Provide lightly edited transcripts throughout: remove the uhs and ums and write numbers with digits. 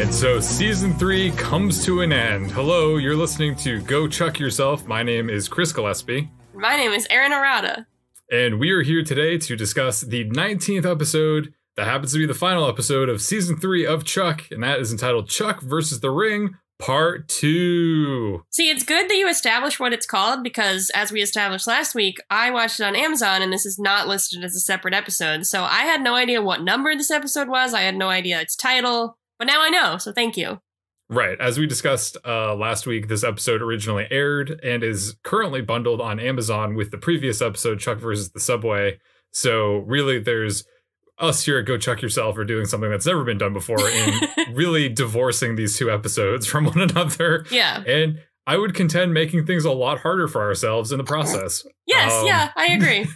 And so season 3 comes to an end. Hello, you're listening to Go Chuck Yourself. My name is Chris Gillespie. My name is Erin Arada. And we are here today to discuss the 19th episode that happens to be the final episode of season 3 of Chuck. And that is entitled Chuck versus the Ring, Part 2. See, it's good that you established what it's called because, as we established last week, I watched it on Amazon and this is not listed as a separate episode. So I had no idea what number this episode was. I had no idea its title. But now I know, so thank you. Right. As we discussed last week, this episode originally aired and is currently bundled on Amazon with the previous episode, Chuck versus the Subway. So really, there's us here at Go Chuck Yourself are doing something that's never been done before in really divorcing these two episodes from one another. Yeah. And I would contend making things a lot harder for ourselves in the process. Yes, I agree.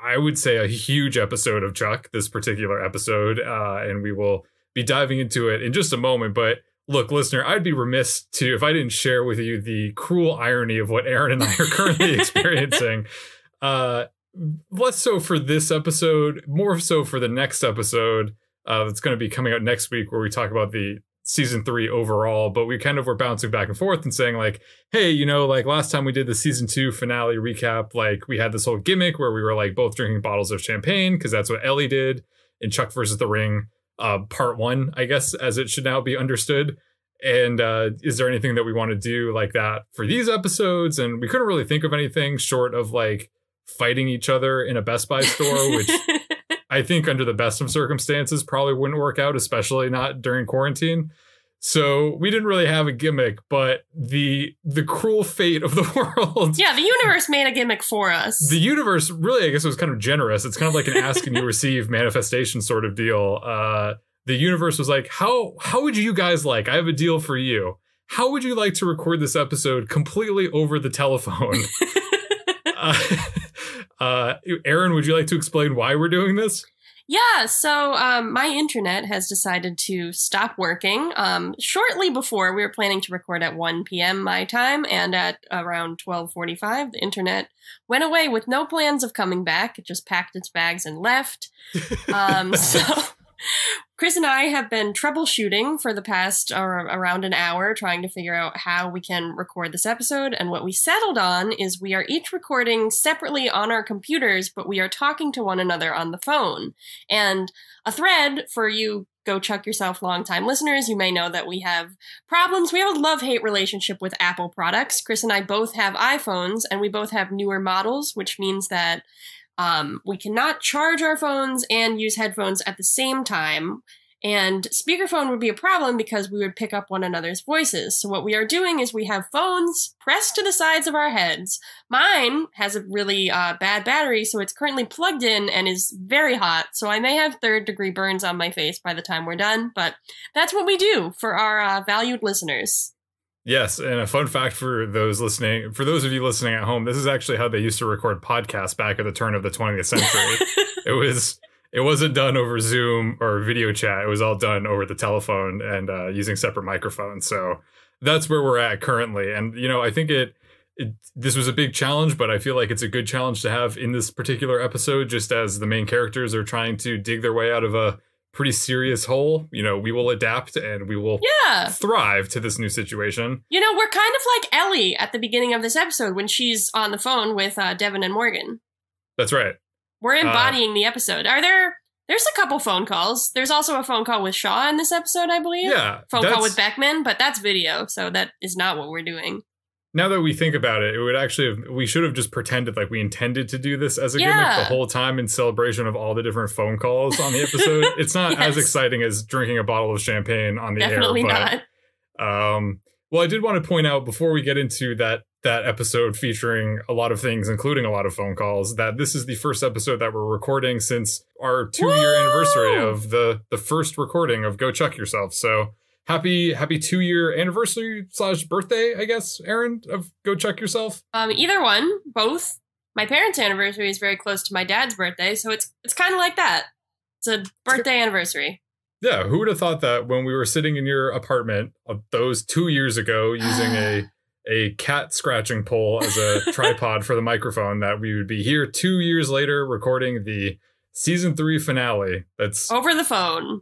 I would say a huge episode of Chuck, this particular episode, and we will be diving into it in just a moment. But look, listener, I'd be remiss if I didn't share with you the cruel irony of what Erin and I are currently experiencing. Less so for this episode, more so for the next episode that's going to be coming out next week, where we talk about the season 3 overall. But we kind of were bouncing back and forth and saying like, hey, like last time we did the season 2 finale recap, like we had this whole gimmick where we were like both drinking bottles of champagne because that's what Ellie did in Chuck versus the Ring, part 1, I guess, as it should now be understood. And is there anything that we want to do like that for these episodes? And we couldn't really think of anything short of like fighting each other in a Best Buy store, which I think under the best of circumstances probably wouldn't work out, especially not during quarantine. So we didn't really have a gimmick, but the cruel fate of the world. Yeah, the universe made a gimmick for us. The universe really, I guess, was kind of generous. It's kind of like an ask and you receive manifestation sort of deal. The universe was like, how would you guys like? I have a deal for you. How would you like to record this episode completely over the telephone? Erin, would you like to explain why we're doing this? Yeah, so my internet has decided to stop working. Shortly before, we were planning to record at 1 p.m. my time, and at around 12:45, the internet went away with no plans of coming back. It just packed its bags and left. So Chris and I have been troubleshooting for the past around an hour, trying to figure out how we can record this episode. And what we settled on is we are each recording separately on our computers, but we are talking to one another on the phone. And a thread for you Go Chuck Yourself longtime listeners, you may know that we have problems. We have a love-hate relationship with Apple products. Chris and I both have iPhones, and we both have newer models, which means that we cannot charge our phones and use headphones at the same time. And speakerphone would be a problem because we would pick up one another's voices. So what we are doing is we have phones pressed to the sides of our heads. Mine has a really bad battery, so it's currently plugged in and is very hot. So I may have third-degree burns on my face by the time we're done. But that's what we do for our valued listeners. Yes, and a fun fact for those of you listening at home, this is actually how they used to record podcasts back at the turn of the 20th century. It wasn't done over Zoom or video chat. It was all done over the telephone and using separate microphones. So that's where we're at currently. And, I think this was a big challenge, but I feel like it's a good challenge to have in this particular episode, just as the main characters are trying to dig their way out of a pretty serious hole. We will adapt and we will thrive to this new situation. We're kind of like Ellie at the beginning of this episode when she's on the phone with Devin and Morgan. That's right. We're embodying the episode. There's a couple phone calls. There's also a phone call with Shaw in this episode, I believe. Yeah. Phone call with Beckman, but that's video, so that is not what we're doing. Now that we think about it, we should have just pretended like we intended to do this as a gimmick the whole time in celebration of all the different phone calls on the episode. It's not as exciting as drinking a bottle of champagne on the air. Definitely not. Well, I did want to point out before we get into that episode featuring a lot of things, including a lot of phone calls, that this is the first episode that we're recording since our 2-year anniversary of the first recording of Go Chuck Yourself. So happy 2-year anniversary / birthday, I guess, Erin, of Go Chuck Yourself. Either one, both. My parents' anniversary is very close to my dad's birthday, so it's kind of like that. It's a birthday anniversary. Yeah, who would have thought that when we were sitting in your apartment of those 2 years ago using a cat scratching pole as a tripod for the microphone, that we would be here 2 years later recording the season 3 finale. That's over the phone.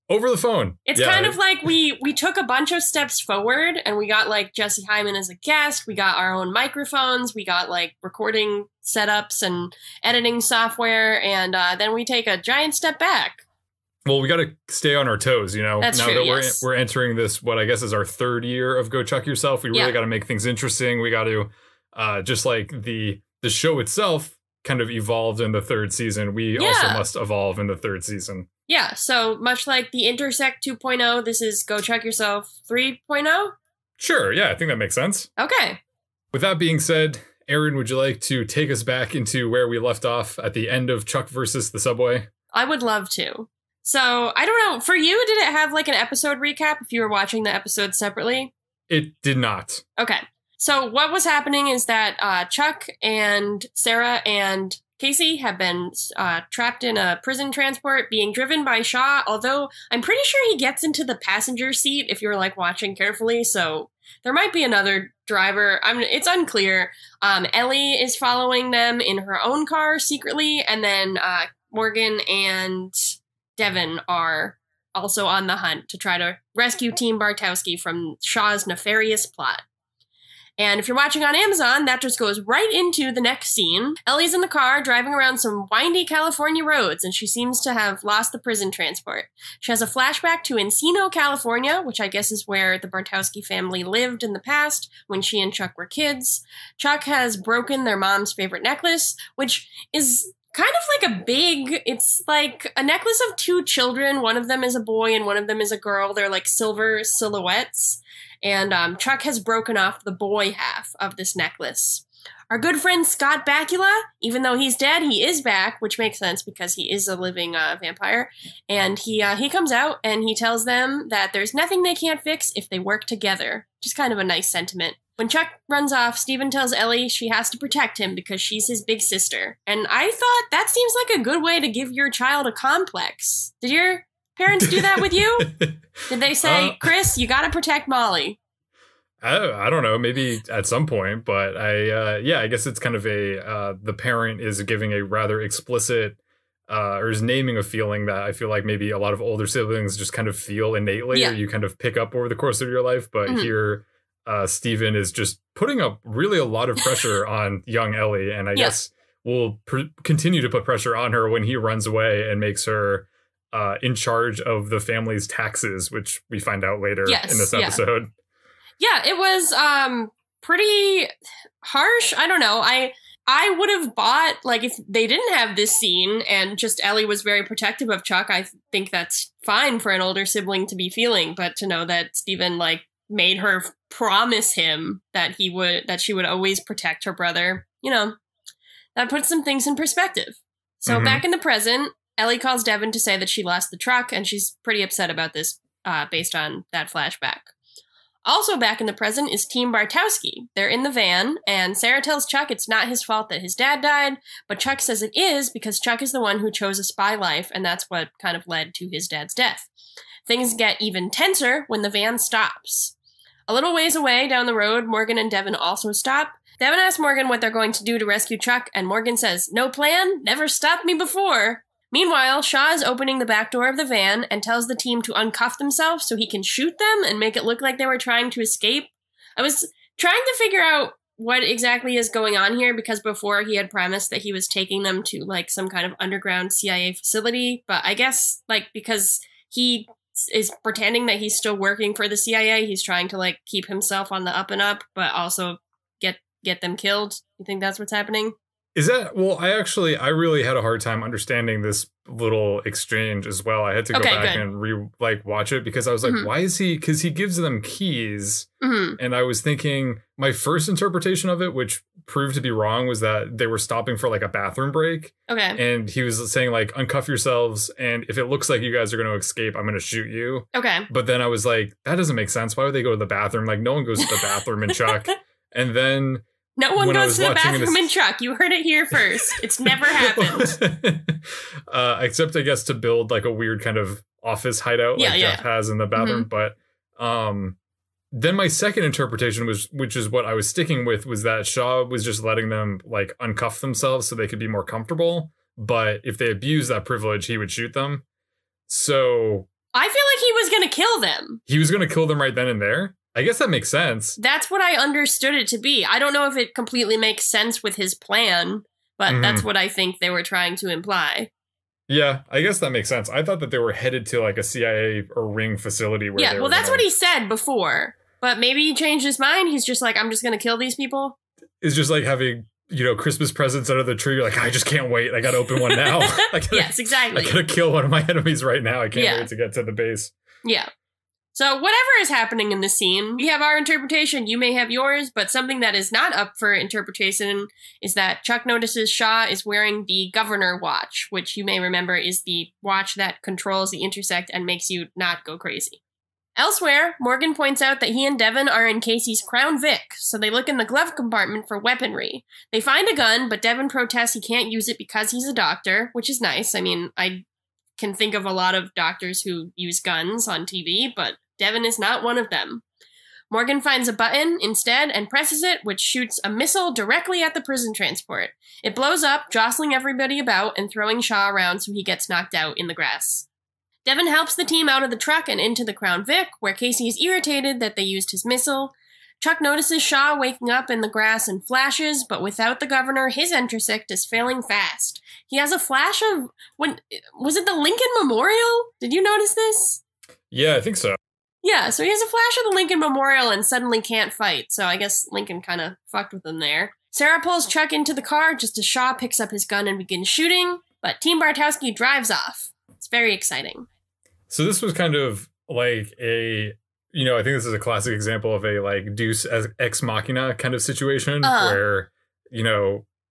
Over the phone. It's kind of like we took a bunch of steps forward and we got like Jesse Hyman as a guest. We got our own microphones. We got like recording setups and editing software. And then we take a giant step back. Well, we got to stay on our toes, you know. That's now true, that yes. we're entering this, what I guess is our 3rd year of Go Chuck Yourself, we really got to make things interesting. We got to just like the show itself kind of evolved in the 3rd season. We also must evolve in the 3rd season. Yeah, so much like the Intersect 2.0, this is Go Chuck Yourself 3.0? Sure, yeah, I think that makes sense. Okay. With that being said, Erin, would you like to take us back into where we left off at the end of Chuck versus the Subway? I would love to. So, I don't know, for you, did it have like an episode recap if you were watching the episodes separately? It did not. Okay. So what was happening is that Chuck and Sarah and Casey have been trapped in a prison transport being driven by Shaw, although I'm pretty sure he gets into the passenger seat if you're like watching carefully, so there might be another driver. It's unclear. Ellie is following them in her own car secretly, and then Morgan and Devin are also on the hunt to try to rescue Team Bartowski from Shaw's nefarious plot. And if you're watching on Amazon, that just goes right into the next scene. Ellie's in the car driving around some windy California roads, and she seems to have lost the prison transport. She has a flashback to Encino, California, which I guess is where the Bartowski family lived in the past when she and Chuck were kids. Chuck has broken their mom's favorite necklace, which is kind of like it's like a necklace of 2 children. One of them is a boy and one of them is a girl. They're like silver silhouettes. And Chuck has broken off the boy half of this necklace. Our good friend Scott Bakula, even though he's dead, he is back, which makes sense because he is a living vampire. And he comes out and he tells them that there's nothing they can't fix if they work together. Just kind of a nice sentiment. When Chuck runs off, Steven tells Ellie she has to protect him because she's his big sister. And I thought that seems like a good way to give your child a complex. Did your parents do that with you? Did they say, Chris, you gotta protect Molly? I don't know, maybe at some point, but I guess it's kind of the parent is giving a rather explicit or is naming a feeling that I feel like maybe a lot of older siblings just kind of feel innately, or you kind of pick up over the course of your life. But here, Steven is just putting up really a lot of pressure on young Ellie, and I guess will continue to put pressure on her when he runs away and makes her in charge of the family's taxes, which we find out later in this episode. Yeah, it was pretty harsh. I don't know. I would have bought, like, if they didn't have this scene and just Ellie was very protective of Chuck, I think that's fine for an older sibling to be feeling. But to know that Steven, like, made her promise him that she would always protect her brother, you know, that puts some things in perspective. So back in the present, Ellie calls Devin to say that she lost the truck, and she's pretty upset about this based on that flashback. Also back in the present is Team Bartowski. They're in the van, and Sarah tells Chuck it's not his fault that his dad died, but Chuck says it is because Chuck is the one who chose a spy life, and that's what kind of led to his dad's death. Things get even tenser when the van stops. A little ways away down the road, Morgan and Devin also stop. Devin asks Morgan what they're going to do to rescue Chuck, and Morgan says, "No plan? Never stopped me before." Meanwhile, Shaw is opening the back door of the van and tells the team to uncuff themselves so he can shoot them and make it look like they were trying to escape. I was trying to figure out what exactly is going on here because before he had promised that he was taking them to like some kind of underground CIA facility, but I guess like because he is pretending that he's still working for the CIA, he's trying to like keep himself on the up and up, but also get them killed. You think that's what's happening? Is that, well, I really had a hard time understanding this little exchange as well. I had to go back and watch it because I was like, why is he, because he gives them keys. And I was thinking my first interpretation of it, which proved to be wrong, was that they were stopping for like a bathroom break. Okay. And he was saying like, uncuff yourselves. And if it looks like you guys are going to escape, I'm going to shoot you. Okay. But then I was like, that doesn't make sense. Why would they go to the bathroom? Like no one goes to the bathroom in Chuck. And then no one goes to the bathroom in Chuck. You heard it here first. It's never happened. Except, I guess, to build like a weird kind of office hideout like Jeff has in the bathroom. But then my second interpretation which is what I was sticking with, was that Shaw was just letting them like uncuff themselves so they could be more comfortable. but if they abuse that privilege, he would shoot them. So I feel like he was going to kill them. He was going to kill them right then and there? I guess that makes sense. That's what I understood it to be. I don't know if it completely makes sense with his plan, but that's what I think they were trying to imply. Yeah, I guess that makes sense. I thought that they were headed to like a CIA or Ring facility where yeah, well, that's what he said before. But maybe he changed his mind. He's just like, I'm just going to kill these people. It's just like having, Christmas presents under the tree. You're like, I just can't wait. I got to open one now. Yes, exactly. I got to kill one of my enemies right now. I can't wait to get to the base. Yeah. So whatever is happening in this scene, we have our interpretation. You may have yours, but something that is not up for interpretation is that Chuck notices Shaw is wearing the Governor watch, which you may remember is the watch that controls the intersect and makes you not go crazy. Elsewhere, Morgan points out that he and Devin are in Casey's Crown Vic, so they look in the glove compartment for weaponry. They find a gun, but Devin protests he can't use it because he's a doctor, which is nice. I mean, I can think of a lot of doctors who use guns on TV, but Devin is not one of them. Morgan finds a button instead and presses it, which shoots a missile directly at the prison transport. It blows up, jostling everybody about and throwing Shaw around so he gets knocked out in the grass. Devin helps the team out of the truck and into the Crown Vic, where Casey is irritated that they used his missile. Chuck notices Shaw waking up in the grass and flashes, but without the Governor, his intersect is failing fast. He has a flash of... Was it the Lincoln Memorial? Did you notice this? Yeah, I think so. Yeah, so he has a flash of the Lincoln Memorial and suddenly can't fight, so I guess Lincoln kind of fucked with him there. Sarah pulls Chuck into the car just as Shaw picks up his gun and begins shooting, but Team Bartowski drives off. It's very exciting. So this was kind of like I think this is a classic example of a like Deus Ex Machina kind of situation where,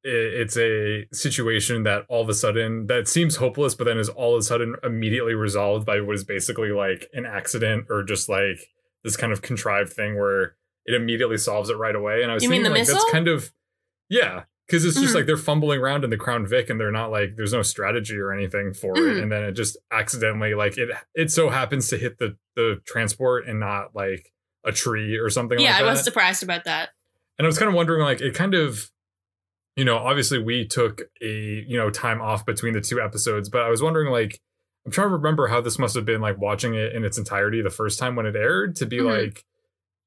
it's a situation that all of a sudden that seems hopeless, but then is all of a sudden immediately resolved by what is basically like an accident or just like this kind of contrived thing where it immediately solves it right away. And I was thinking like missile? That's kind of, yeah, because it's just like they're fumbling around in the Crown Vic and they're not like, there's no strategy or anything for it. And then it just accidentally like it so happens to hit the transport and not like a tree or something like that. Yeah, I was surprised about that. And I was kind of wondering like it kind of, obviously we took a, time off between the two episodes, but I was wondering like, I'm trying to remember how this must have been like watching it in its entirety the first time when it aired to be like,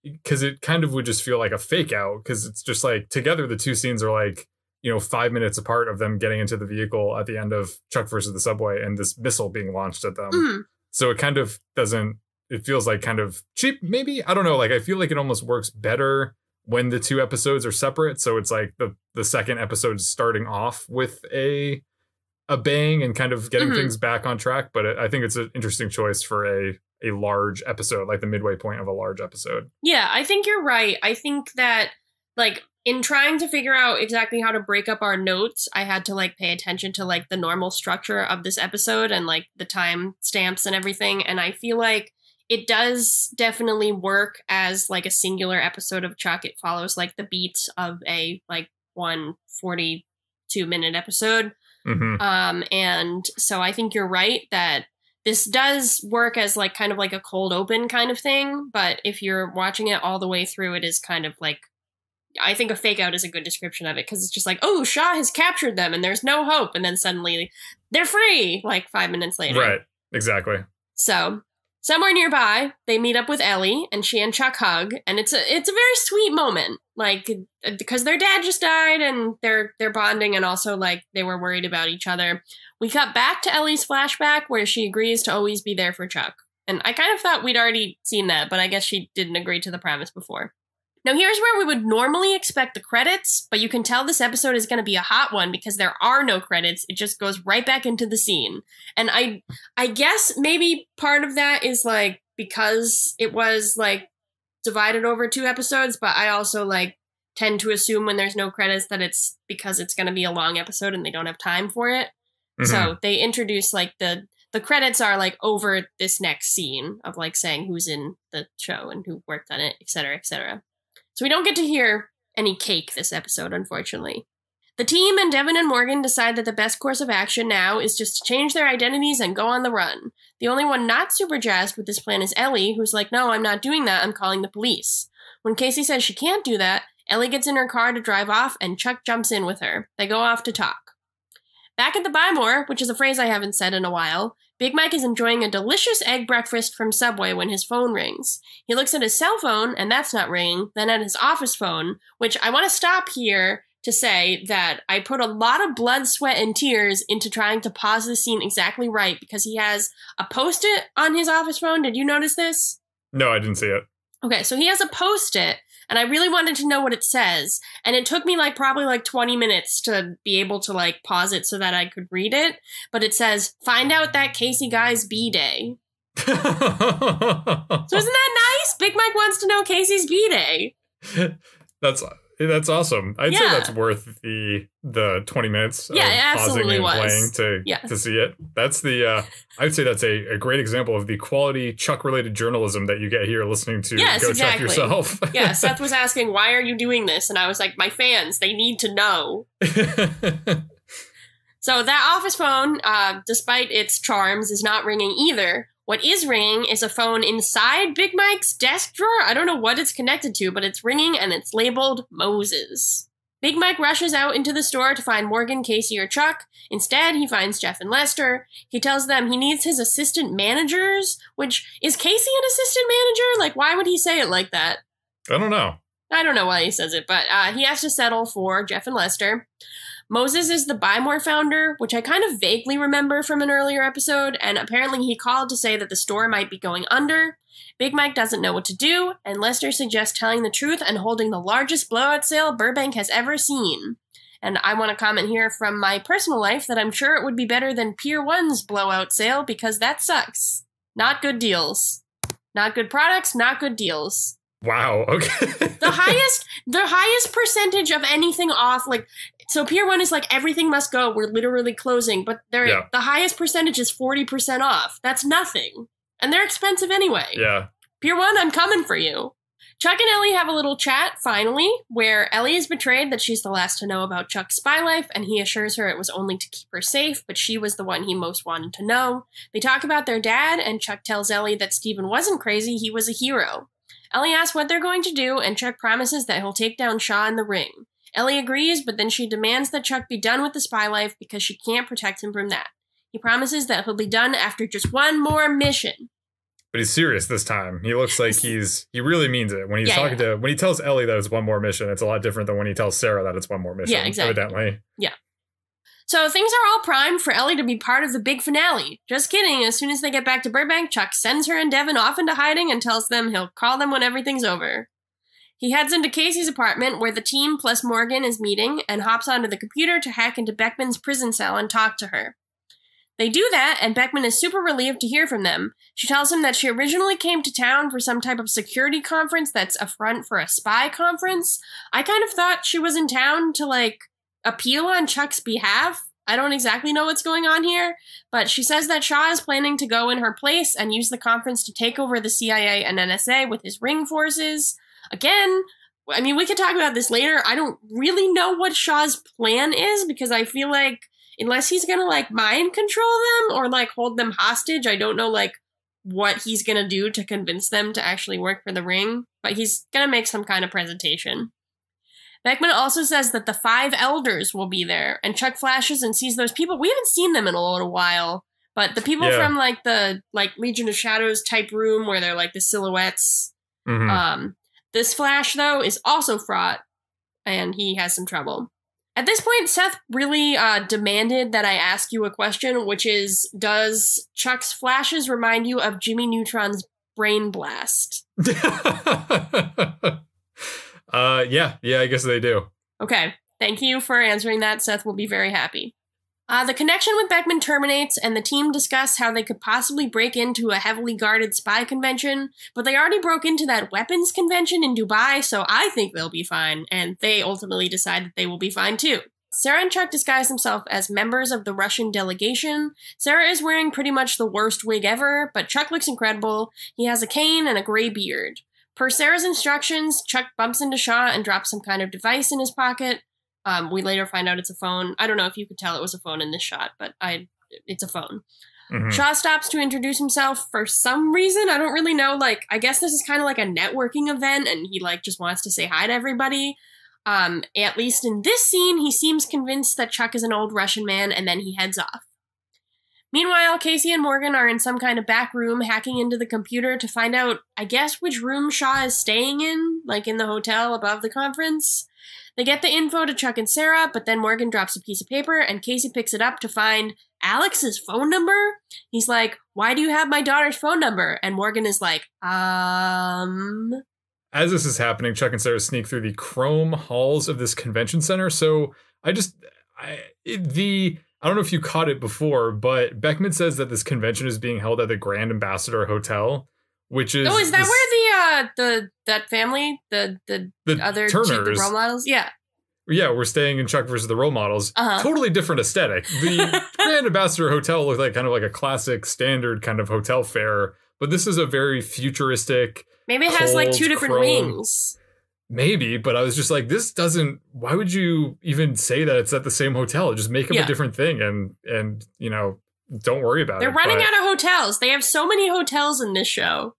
because it kind of would just feel like a fake out because it's just like together the two scenes are like, 5 minutes apart of them getting into the vehicle at the end of Chuck versus the Subway and this missile being launched at them. So it kind of it feels like kind of cheap, maybe. I don't know. Like, I feel like it almost works better when the two episodes are separate. So it's like the second episode starting off with a bang and kind of getting things back on track. But I think it's an interesting choice for a large episode, like the midway point of a large episode. Yeah, I think you're right. I think that like in trying to figure out exactly how to break up our notes, I had to like pay attention to like the normal structure of this episode and like the time stamps and everything. And I feel like it does definitely work as like a singular episode of Chuck. It follows like the beats of a like 142-minute episode. And so I think you're right that this does work as like kind of like a cold open kind of thing. But if you're watching it all the way through, it is kind of like, I think a fake out is a good description of it because it's just like, oh, Shaw has captured them and there's no hope. And then suddenly they're free like 5 minutes later. Right. Exactly. So somewhere nearby, they meet up with Ellie and she and Chuck hug. And it's a very sweet moment, like because their dad just died and they're bonding. And also like they were worried about each other. We cut back to Ellie's flashback where she agrees to always be there for Chuck. And I kind of thought we'd already seen that, but I guess she didn't agree to the premise before. Now, here's where we would normally expect the credits, but you can tell this episode is going to be a hot one because there are no credits. It just goes right back into the scene. And I guess maybe part of that is like because it was like divided over 2 episodes, but I also like tend to assume when there's no credits that it's because it's going to be a long episode and they don't have time for it. So they introduce like the credits are like over this next scene of like saying who's in the show and who worked on it, et cetera, et cetera. So we don't get to hear any cake this episode, unfortunately. The team and Devin and Morgan decide that the best course of action now is just to change their identities and go on the run. The only one not super jazzed with this plan is Ellie, who's like, no, I'm not doing that, I'm calling the police. When Casey says she can't do that, Ellie gets in her car to drive off and Chuck jumps in with her. They go off to talk. Back at the Buy More, which is a phrase I haven't said in a while, Big Mike is enjoying a delicious egg breakfast from Subway when his phone rings. He looks at his cell phone, and that's not ringing, then at his office phone, which I want to stop here to say that I put a lot of blood, sweat, and tears into trying to pause the scene exactly right, because he has a Post-it on his office phone. Did you notice this? No, I didn't see it. Okay, so he has a Post-it, and I really wanted to know what it says, and it took me probably 20 minutes to be able to pause it so that I could read it, but it says, "Find out that Casey guy's B-Day." So isn't that nice? Big Mike wants to know Casey's B-Day. That's awesome. I'd say that's worth the 20 minutes of pausing and playing to see it. That's I would say that's a great example of the quality Chuck-related journalism that you get here listening to Go Chuck Yourself. Yeah, Seth was asking, why are you doing this? And I was like, my fans, they need to know. So that office phone, despite its charms, is not ringing either. What is ringing is a phone inside Big Mike's desk drawer. I don't know what it's connected to, but it's ringing and it's labeled Moses. Big Mike rushes out into the store to find Morgan, Casey, or Chuck. Instead, he finds Jeff and Lester. He tells them he needs his assistant managers, which, is Casey an assistant manager? Why would he say it like that? I don't know. I don't know why he says it, but he has to settle for Jeff and Lester. Moses is the Buy More founder, which I kind of vaguely remember from an earlier episode, and apparently he called to say that the store might be going under. Big Mike doesn't know what to do, and Lester suggests telling the truth and holding the largest blowout sale Burbank has ever seen. And I want to comment here from my personal life that I'm sure it would be better than Pier 1's blowout sale, because that sucks. Not good deals. Not good products, not good deals. Wow, okay. The highest percentage of anything off, so Pier 1 is everything must go, we're literally closing, but the highest percentage is 40% off. That's nothing. And they're expensive anyway. Yeah. Pier 1, I'm coming for you. Chuck and Ellie have a little chat, finally, where Ellie is betrayed that she's the last to know about Chuck's spy life, and he assures her it was only to keep her safe, but she was the one he most wanted to know. They talk about their dad, and Chuck tells Ellie that Steven wasn't crazy, he was a hero. Ellie asks what they're going to do, and Chuck promises that he'll take down Shaw in the ring. Ellie agrees, but then she demands that Chuck be done with the spy life because she can't protect him from that. He promises that he'll be done after just one more mission. But he's serious this time. He looks like he really means it. When he's when he tells Ellie that it's one more mission, it's a lot different than when he tells Sarah that it's one more mission. Yeah, exactly. Evidently. Yeah. So things are all primed for Ellie to be part of the big finale. Just kidding, as soon as they get back to Burbank, Chuck sends her and Devin off into hiding and tells them he'll call them when everything's over. He heads into Casey's apartment, where the team plus Morgan is meeting, and hops onto the computer to hack into Beckman's prison cell and talk to her. They do that, and Beckman is super relieved to hear from them. She tells him that she originally came to town for some type of security conference that's a front for a spy conference. I kind of thought she was in town to, appeal on Chuck's behalf. I don't exactly know what's going on here, but she says that Shaw is planning to go in her place and use the conference to take over the CIA and NSA with his ring forces. Again, I mean, we could talk about this later. I don't really know what Shaw's plan is, because I feel like unless he's gonna, mind control them or, hold them hostage, I don't know, what he's gonna do to convince them to actually work for the ring, but he's gonna make some kind of presentation. Beckman also says that the 5 elders will be there, and Chuck flashes and sees those people. We haven't seen them in a little while, but the people from, the, Legion of Shadows type room where they're, the silhouettes. Mm-hmm. This flash, though, is also fraught, and he has some trouble. At this point, Seth really demanded that I ask you a question, which is, does Chuck's flashes remind you of Jimmy Neutron's brain blast? Yeah, I guess they do. Okay, thank you for answering that. Seth will be very happy. The connection with Beckman terminates, and the team discuss how they could possibly break into a heavily guarded spy convention, but they already broke into that weapons convention in Dubai, so I think they'll be fine, and they ultimately decide that they will be fine too. Sarah and Chuck disguise themselves as members of the Russian delegation. Sarah is wearing pretty much the worst wig ever, but Chuck looks incredible. He has a cane and a gray beard. Per Sarah's instructions, Chuck bumps into Shaw and drops some kind of device in his pocket. We later find out it's a phone. I don't know if you could tell it was a phone in this shot, but it's a phone. Mm-hmm. Shaw stops to introduce himself for some reason. I don't really know. I guess this is kind of like a networking event, and he, just wants to say hi to everybody. At least in this scene, he seems convinced that Chuck is an old Russian man, and then he heads off. Meanwhile, Casey and Morgan are in some kind of back room hacking into the computer to find out, I guess, which room Shaw is staying in, like in the hotel above the conference. They get the info to Chuck and Sarah, but then Morgan drops a piece of paper and Casey picks it up to find Alex's phone number. He's like, "Why do you have my daughter's phone number?" And Morgan is like, As this is happening, Chuck and Sarah sneak through the chrome halls of this convention center. So I don't know if you caught it before, but Beckman says that this convention is being held at the Grand Ambassador Hotel, which is... Oh, is that where that family, the other Turners, the role models? Yeah. Yeah, we're staying in Chuck versus the Role Models. Totally different aesthetic. The Grand Ambassador Hotel looked like kind of like a classic standard kind of hotel fare, but this is a very futuristic... Maybe it has like two different wings. Maybe, but I was just like, this doesn't, why would you even say that it's at the same hotel? Just make up a different thing and you know, don't worry about it. They're running out of hotels. They have so many hotels in this show.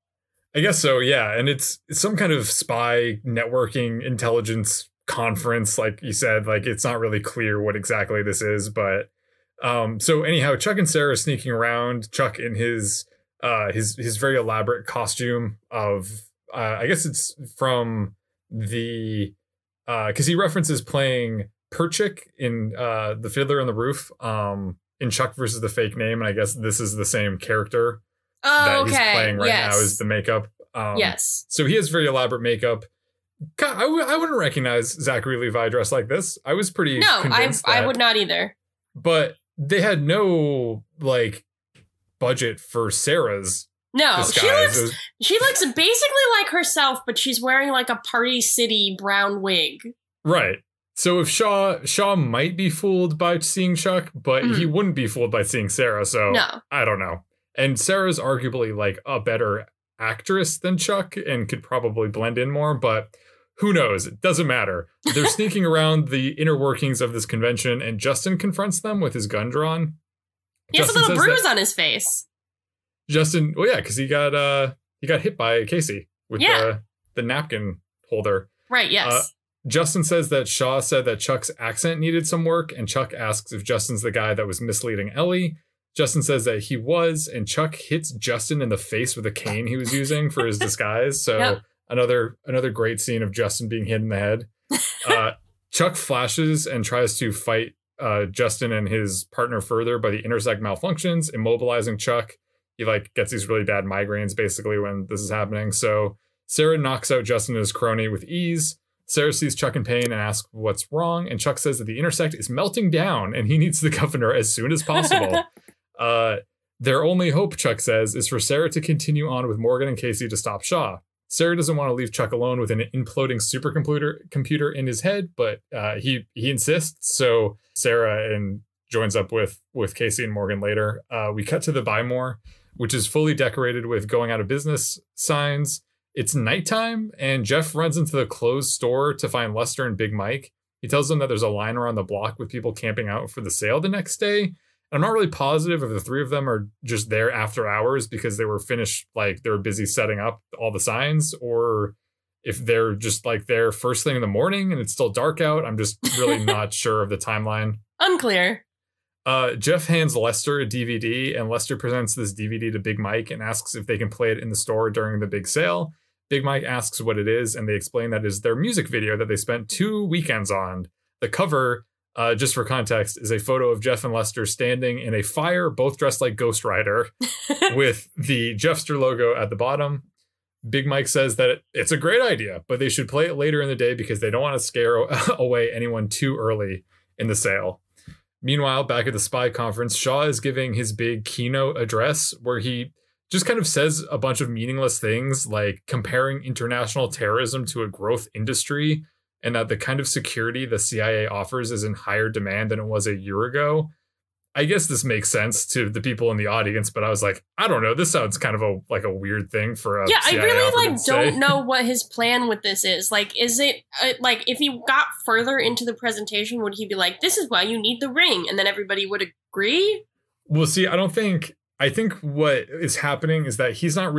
I guess so, yeah. And it's some kind of spy networking intelligence conference, like you said. Like, it's not really clear what exactly this is, but so anyhow, Chuck and Sarah are sneaking around. Chuck in his very elaborate costume of I guess it's from the because he references playing Perchik in The Fiddler on the Roof in Chuck versus the Fake Name, and I guess this is the same character that he's playing right now is the makeup. Yes. So he has very elaborate makeup. I wouldn't recognize Zachary Levi dressed like this. I was pretty convinced I would not either. But they had no like budget for Sarah's disguise. She looks basically like herself, but she's wearing like a Party City brown wig. Right. So if Shaw might be fooled by seeing Chuck, but he wouldn't be fooled by seeing Sarah. So I don't know. And Sarah's arguably like a better actress than Chuck and could probably blend in more, but who knows? It doesn't matter. They're sneaking around the inner workings of this convention, and Justin confronts them with his gun drawn. He has a little bruise on his face. Justin, well, yeah, because he got hit by Casey with the napkin holder. Right, yes. Justin says that Shaw said that Chuck's accent needed some work, and Chuck asks if Justin's the guy that was misleading Ellie. Justin says that he was, and Chuck hits Justin in the face with a cane he was using for his disguise. So another great scene of Justin being hit in the head. Chuck flashes and tries to fight Justin and his partner further, but the intersect malfunctions, immobilizing Chuck. He like gets these really bad migraines basically when this is happening. So Sarah knocks out Justin and his crony with ease. Sarah sees Chuck in pain and asks what's wrong, and Chuck says that the intersect is melting down and he needs the governor as soon as possible. Their only hope, Chuck says, is for Sarah to continue on with Morgan and Casey to stop Shaw. Sarah doesn't want to leave Chuck alone with an imploding computer in his head, but he insists. So Sarah joins up with Casey and Morgan later. We cut to the Buy More, which is fully decorated with going out of business signs. It's nighttime, and Jeff runs into the closed store to find Lester and Big Mike. He tells them that there's a line around the block with people camping out for the sale the next day. I'm not really positive if the three of them are just there after hours because they were finished, like they were busy setting up all the signs, or if they're just like there first thing in the morning and it's still dark out. I'm just really not sure of the timeline. Unclear. Jeff hands Lester a DVD, and Lester presents this DVD to Big Mike and asks if they can play it in the store during the big sale. Big Mike asks what it is, and they explain that is their music video that they spent 2 weekends on. The cover, just for context, is a photo of Jeff and Lester standing in a fire, both dressed like Ghost Rider, with the Jeffster logo at the bottom. Big Mike says that it's a great idea, but they should play it later in the day because they don't want to scare away anyone too early in the sale. Meanwhile, back at the spy conference, Shaw is giving his big keynote address where he just kind of says a bunch of meaningless things like comparing international terrorism to a growth industry, and that the kind of security the CIA offers is in higher demand than it was a year ago. I guess this makes sense to the people in the audience, but I was like, I don't know. This sounds kind of a weird thing for a CIA I really like don't know what his plan with this is. Like, is it like if he got further into the presentation, would he be like, "This is why you need the ring," and then everybody would agree? Well, see, I I think what is happening is that he's not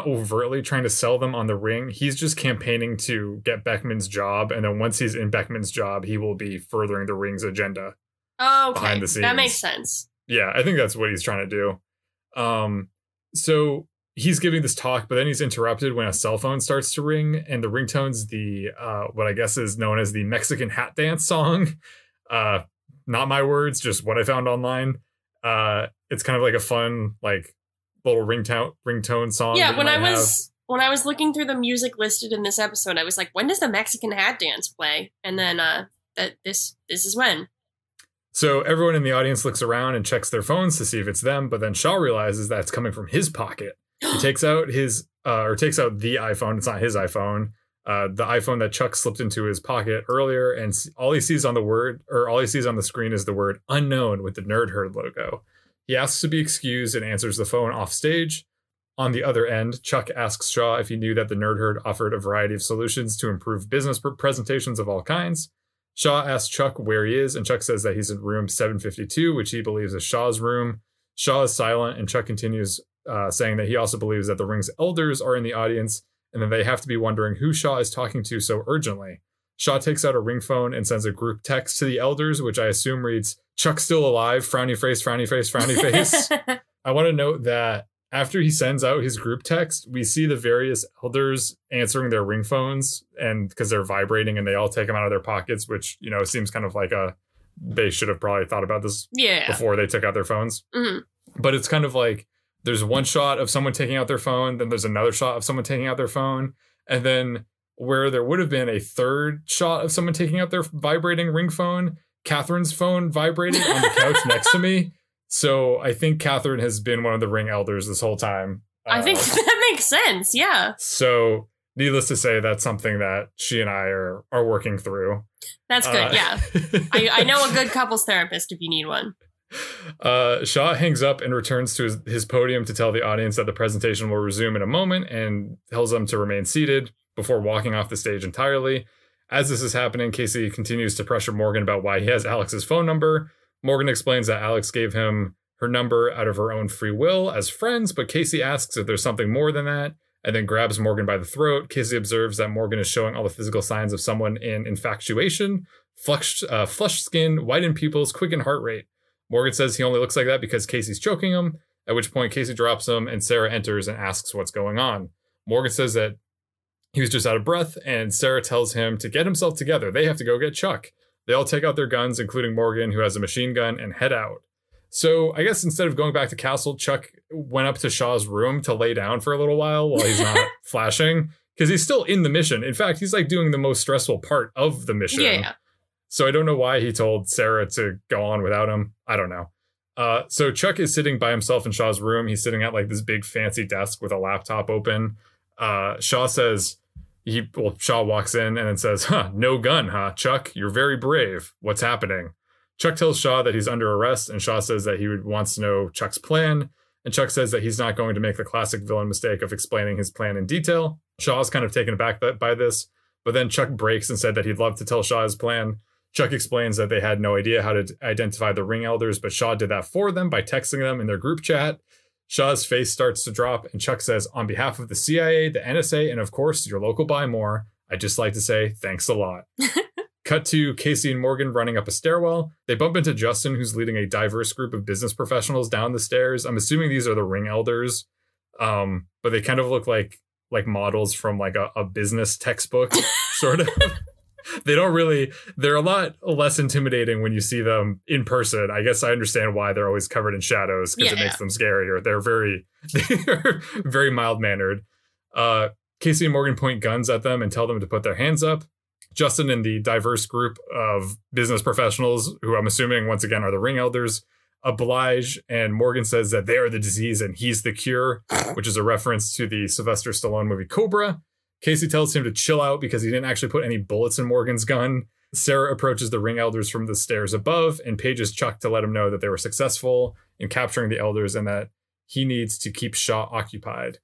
overtly trying to sell them on the ring. He's just campaigning to get Beckman's job. And then once he's in Beckman's job, he will be furthering the ring's agenda. Oh, okay. Behind the scenes. That makes sense. Yeah, I think that's what he's trying to do. So he's giving this talk, but then he's interrupted when a cell phone starts to ring, and the ringtone's the what I guess is known as the Mexican hat dance song. Not my words, just what I found online. It's kind of like a fun, like, little ringtone song. Yeah, when I was looking through the music listed in this episode, I was like, when does the Mexican hat dance play? And then this is when. So everyone in the audience looks around and checks their phones to see if it's them, but then Shaw realizes that it's coming from his pocket. He takes out the iPhone. It's not his iPhone. The iPhone that Chuck slipped into his pocket earlier, and all he sees on the screen is the word unknown with the Nerd Herd logo. He asks to be excused and answers the phone off stage. On the other end, Chuck asks Shaw if he knew that the Nerd Herd offered a variety of solutions to improve business presentations of all kinds. Shaw asks Chuck where he is, and Chuck says that he's in room 752, which he believes is Shaw's room. Shaw is silent, and Chuck continues saying that he also believes that the ring's elders are in the audience, and that they have to be wondering who Shaw is talking to so urgently. Shaw takes out a ring phone and sends a group text to the elders, which I assume reads, "Chuck's still alive, frowny face, frowny face, frowny face." I want to note that after he sends out his group text, we see the various elders answering their ring phones, and because they're vibrating, and they all take them out of their pockets, which, you know, seems kind of like they should have probably thought about this before they took out their phones. Mm-hmm. But it's kind of like there's one shot of someone taking out their phone, then there's another shot of someone taking out their phone, and then where there would have been a third shot of someone taking out their vibrating ring phone, Catherine's phone vibrated on the couch next to me. So I think Catherine has been one of the ring elders this whole time. I think that makes sense. Yeah. So needless to say, that's something that she and I are working through. That's good. Yeah. I know a good couples therapist if you need one. Shaw hangs up and returns to his podium to tell the audience that the presentation will resume in a moment, and tells them to remain seated before walking off the stage entirely. As this is happening, Casey continues to pressure Morgan about why he has Alex's phone number. Morgan explains that Alex gave him her number out of her own free will as friends, but Casey asks if there's something more than that, and then grabs Morgan by the throat. Casey observes that Morgan is showing all the physical signs of someone in infatuation: flushed skin, whitened pupils, quickened heart rate. Morgan says he only looks like that because Casey's choking him, at which point Casey drops him, and Sarah enters and asks what's going on. Morgan says that he was just out of breath, and Sarah tells him to get himself together. They have to go get Chuck. They all take out their guns, including Morgan, who has a machine gun, and head out. So I guess instead of going back to Castle, Chuck went up to Shaw's room to lay down for a little while he's not flashing, because he's still in the mission. In fact, he's like doing the most stressful part of the mission. Yeah. So I don't know why he told Sarah to go on without him. I don't know. So Chuck is sitting by himself in Shaw's room. He's sitting at like this big fancy desk with a laptop open. Shaw says... Shaw walks in and then says, "No gun, huh, Chuck? You're very brave. What's happening?" Chuck tells Shaw that he's under arrest, and Shaw says that he wants to know Chuck's plan, and Chuck says that he's not going to make the classic villain mistake of explaining his plan in detail. Shaw's kind of taken aback by this, but then Chuck breaks and said that he'd love to tell Shaw his plan. Chuck explains that they had no idea how to identify the ring elders, but Shaw did that for them by texting them in their group chat. Shaw's face starts to drop, and Chuck says, "On behalf of the CIA, the NSA, and of course, your local Buy More, I'd just like to say thanks a lot." Cut to Casey and Morgan running up a stairwell. They bump into Justin, who's leading a diverse group of business professionals down the stairs. I'm assuming these are the ring elders, but they kind of look like models from like a business textbook, sort of. They're a lot less intimidating when you see them in person. I guess I understand why they're always covered in shadows, because it makes them scarier. They're very mild-mannered. Casey and Morgan point guns at them and tell them to put their hands up. Justin and the diverse group of business professionals, who I'm assuming once again are the ring elders, oblige, and Morgan says that they are the disease and he's the cure, which is a reference to the Sylvester Stallone movie Cobra. Casey tells him to chill out because he didn't actually put any bullets in Morgan's gun. Sarah approaches the ring elders from the stairs above and pages Chuck to let him know that they were successful in capturing the elders and that he needs to keep Shaw occupied.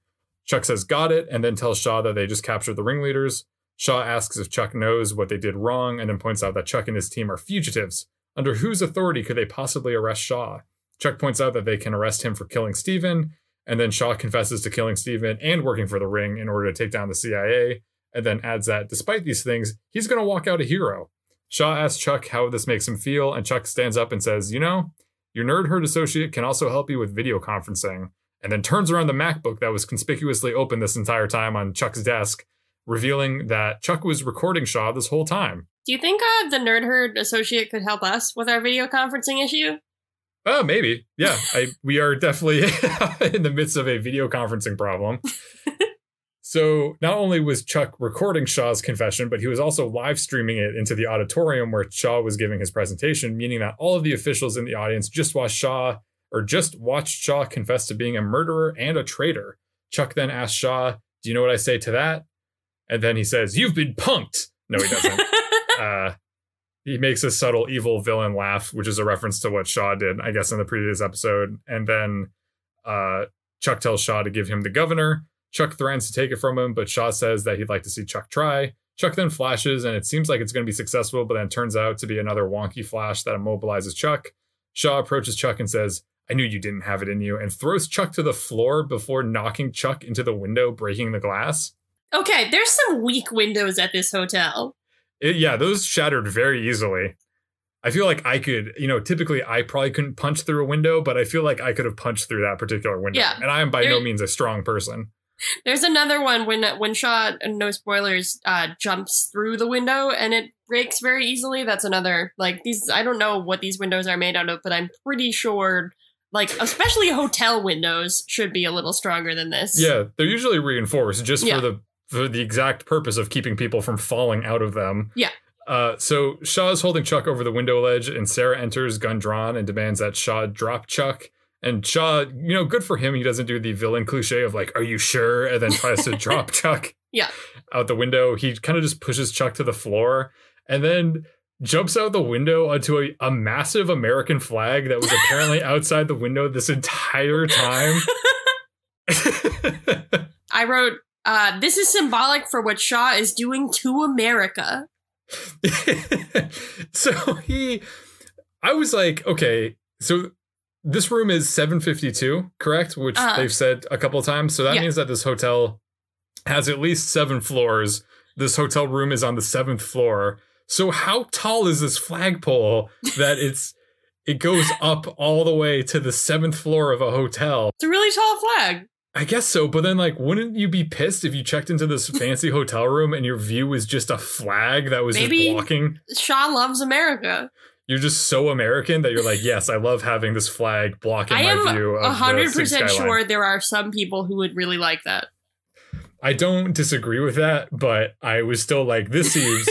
Chuck says got it, and then tells Shaw that they just captured the ringleaders. Shaw asks if Chuck knows what they did wrong, and then points out that Chuck and his team are fugitives. Under whose authority could they possibly arrest Shaw? Chuck points out that they can arrest him for killing Steven, and then Shaw confesses to killing Steven and working for the Ring in order to take down the CIA, and then adds that despite these things, he's going to walk out a hero. Shaw asks Chuck how this makes him feel, and Chuck stands up and says, you know, your nerd herd associate can also help you with video conferencing, and then turns around the MacBook that was conspicuously open this entire time on Chuck's desk, revealing that Chuck was recording Shaw this whole time. Do you think the nerd herd associate could help us with our video conferencing issue? Oh, maybe. Yeah, we are definitely in the midst of a video conferencing problem. So not only was Chuck recording Shaw's confession, but he was also live streaming it into the auditorium where Shaw was giving his presentation, meaning that all of the officials in the audience just watched Shaw confess to being a murderer and a traitor. Chuck then asked Shaw, do you know what I say to that? And then he says, you've been punked. No, he doesn't. He makes a subtle evil villain laugh, which is a reference to what Shaw did, I guess, in the previous episode. And then Chuck tells Shaw to give him the governor. Chuck threatens to take it from him, but Shaw says that he'd like to see Chuck try. Chuck then flashes, and it seems like it's going to be successful, but then turns out to be another wonky flash that immobilizes Chuck. Shaw approaches Chuck and says, I knew you didn't have it in you, and throws Chuck to the floor before knocking Chuck into the window, breaking the glass. Okay, there's some weak windows at this hotel. Yeah, those shattered very easily. I feel like I could, typically I probably couldn't punch through a window, but I feel like I could have punched through that particular window. Yeah, and I am by no means a strong person. There's another one when Shaw, no spoilers, jumps through the window and it breaks very easily. That's another, these, I don't know what these windows are made out of, but I'm pretty sure, especially hotel windows should be a little stronger than this. Yeah, they're usually reinforced just for the exact purpose of keeping people from falling out of them. Yeah. So Shaw is holding Chuck over the window ledge, and Sarah enters, gun drawn, and demands that Shaw drop Chuck. And Shaw, good for him. He doesn't do the villain cliche of are you sure? And then tries to drop Chuck out the window. He kind of just pushes Chuck to the floor and then jumps out the window onto a massive American flag that was apparently outside the window this entire time. I wrote, this is symbolic for what Shaw is doing to America. So I was like, okay, so this room is 752, correct? Which they've said a couple of times. So that means that this hotel has at least 7 floors. This hotel room is on the 7th floor. So how tall is this flagpole that it goes up all the way to the 7th floor of a hotel? It's a really tall flag. I guess so, but then wouldn't you be pissed if you checked into this fancy hotel room and your view was just a flag that was just blocking? Shaw loves America. You're just so American that you're like, yes, I love having this flag blocking my view of the 100% sure there are some people who would really like that. I don't disagree with that, but I was still like, this seems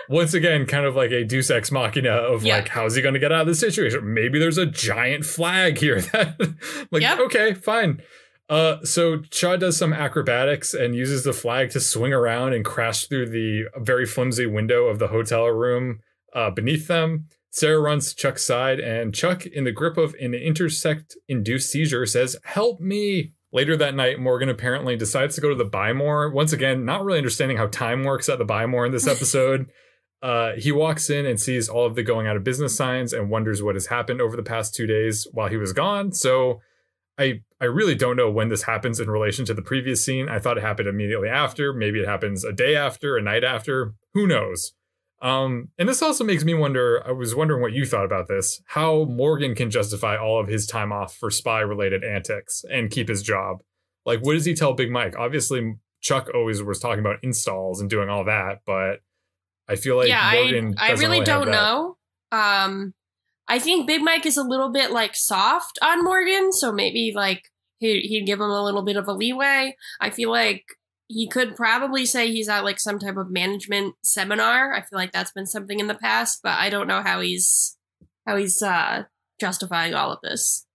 once again kind of like a deus ex machina of how's he going to get out of this situation? Maybe there's a giant flag here that okay, fine. So Shaw does some acrobatics and uses the flag to swing around and crash through the very flimsy window of the hotel room beneath them. Sarah runs to Chuck's side, and Chuck, in the grip of an intersect-induced seizure, says, help me. Later that night, Morgan apparently decides to go to the Buy More. Once again, not really understanding how time works at the Buy More in this episode. He walks in and sees all of the going out of business signs and wonders what has happened over the past 2 days while he was gone. So I really don't know when this happens in relation to the previous scene. I thought it happened immediately after. Maybe it happens a day after, a night after. Who knows? And this also makes me wonder, I was wondering what you thought about this, how Morgan can justify all of his time off for spy-related antics and keep his job. What does he tell Big Mike? Obviously, Chuck always was talking about installs and doing all that, but I feel like Morgan I really don't know. I think Big Mike is a little bit soft on Morgan, so maybe he'd give him a little bit of a leeway. I feel like he could probably say he's at some type of management seminar. I feel like that's been something in the past, but I don't know how he's justifying all of this.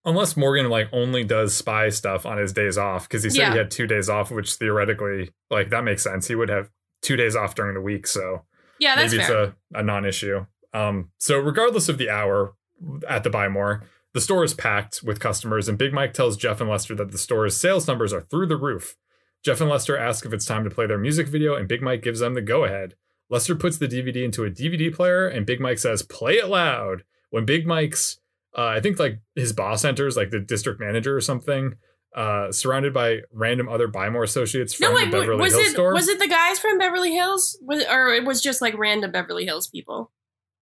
Unless Morgan only does spy stuff on his days off, because he said he had 2 days off, which theoretically that makes sense. He would have 2 days off during the week, so that's maybe fair. It's a non-issue. So regardless of the hour at the Buy More, the store is packed with customers, and Big Mike tells Jeff and Lester that the store's sales numbers are through the roof. Jeff and Lester ask if it's time to play their music video, and Big Mike gives them the go-ahead. Lester puts the DVD into a DVD player, and Big Mike says, play it loud. When Big Mike's I think like his boss enters, like the district manager or something, surrounded by random other Buy More associates from the Beverly Hills store. Was it the guys from Beverly Hills? Or it was just like random Beverly Hills people?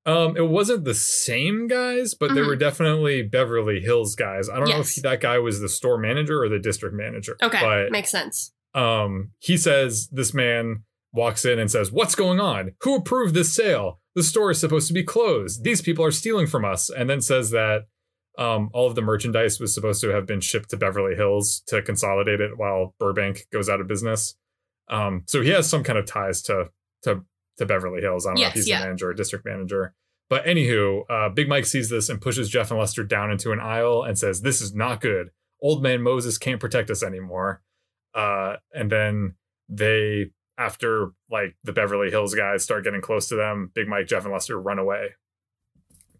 It wasn't the same guys, but they were definitely Beverly Hills guys. I don't know if that guy was the store manager or the district manager. Okay, but, makes sense. He says this man walks in and says, "What's going on? Who approved this sale? The store is supposed to be closed. These people are stealing from us." And then says that all of the merchandise was supposed to have been shipped to Beverly Hills to consolidate it while Burbank goes out of business. So he has some kind of ties to Beverly Hills. I don't know if he's the manager or district manager. But anywho, Big Mike sees this and pushes Jeff and Lester down into an aisle and says, "This is not good. Old man Moses can't protect us anymore." And then they, after like the Beverly Hills guys start getting close to them, Big Mike, Jeff, and Lester run away.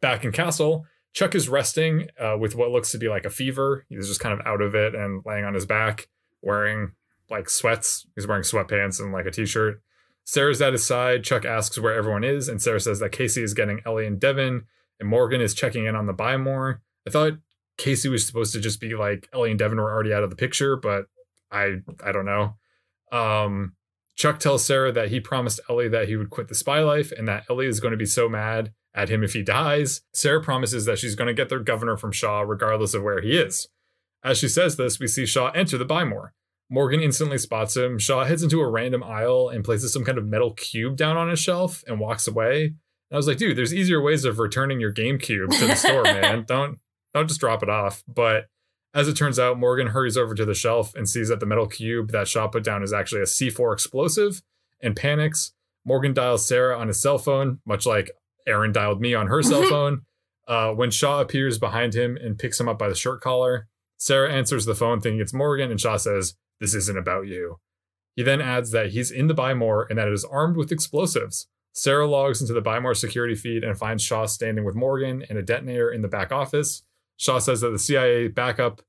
Back in Castle, Chuck is resting with what looks to be like a fever. He's just kind of out of it and laying on his back, wearing like sweats. He's wearing sweatpants and like a t-shirt. Sarah's at his side. Chuck asks where everyone is, and Sarah says that Casey is getting Ellie and Devin, and Morgan is checking in on the Buy More. I thought Casey was supposed to just be like Ellie and Devin were already out of the picture, but I don't know. Chuck tells Sarah that he promised Ellie that he would quit the spy life and that Ellie is going to be so mad at him if he dies. Sarah promises that she's going to get their governor from Shaw regardless of where he is. As she says this, we see Shaw enter the Buy More. Morgan instantly spots him. Shaw heads into a random aisle and places some kind of metal cube down on his shelf and walks away. And I was like, dude, there's easier ways of returning your GameCube to the store, man. Don't just drop it off. But as it turns out, Morgan hurries over to the shelf and sees that the metal cube that Shaw put down is actually a C4 explosive and panics. Morgan dials Sarah on his cell phone, much like Erin dialed me on her cell phone. When Shaw appears behind him and picks him up by the shirt collar, Sarah answers the phone thinking it's Morgan, and Shaw says, "This isn't about you." He then adds that he's in the Buy More and that it is armed with explosives. Sarah logs into the Buy More security feed and finds Shaw standing with Morgan and a detonator in the back office. Shaw says that the CIA backup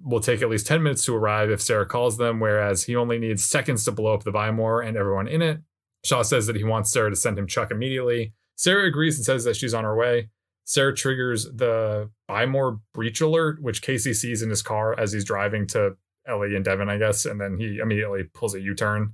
will take at least 10 minutes to arrive if Sarah calls them, whereas he only needs seconds to blow up the Buy More and everyone in it. Shaw says that he wants Sarah to send him Chuck immediately. Sarah agrees and says that she's on her way. Sarah triggers the Buy More breach alert, which Casey sees in his car as he's driving to Ellie and Devin, I guess, and then he immediately pulls a U-turn.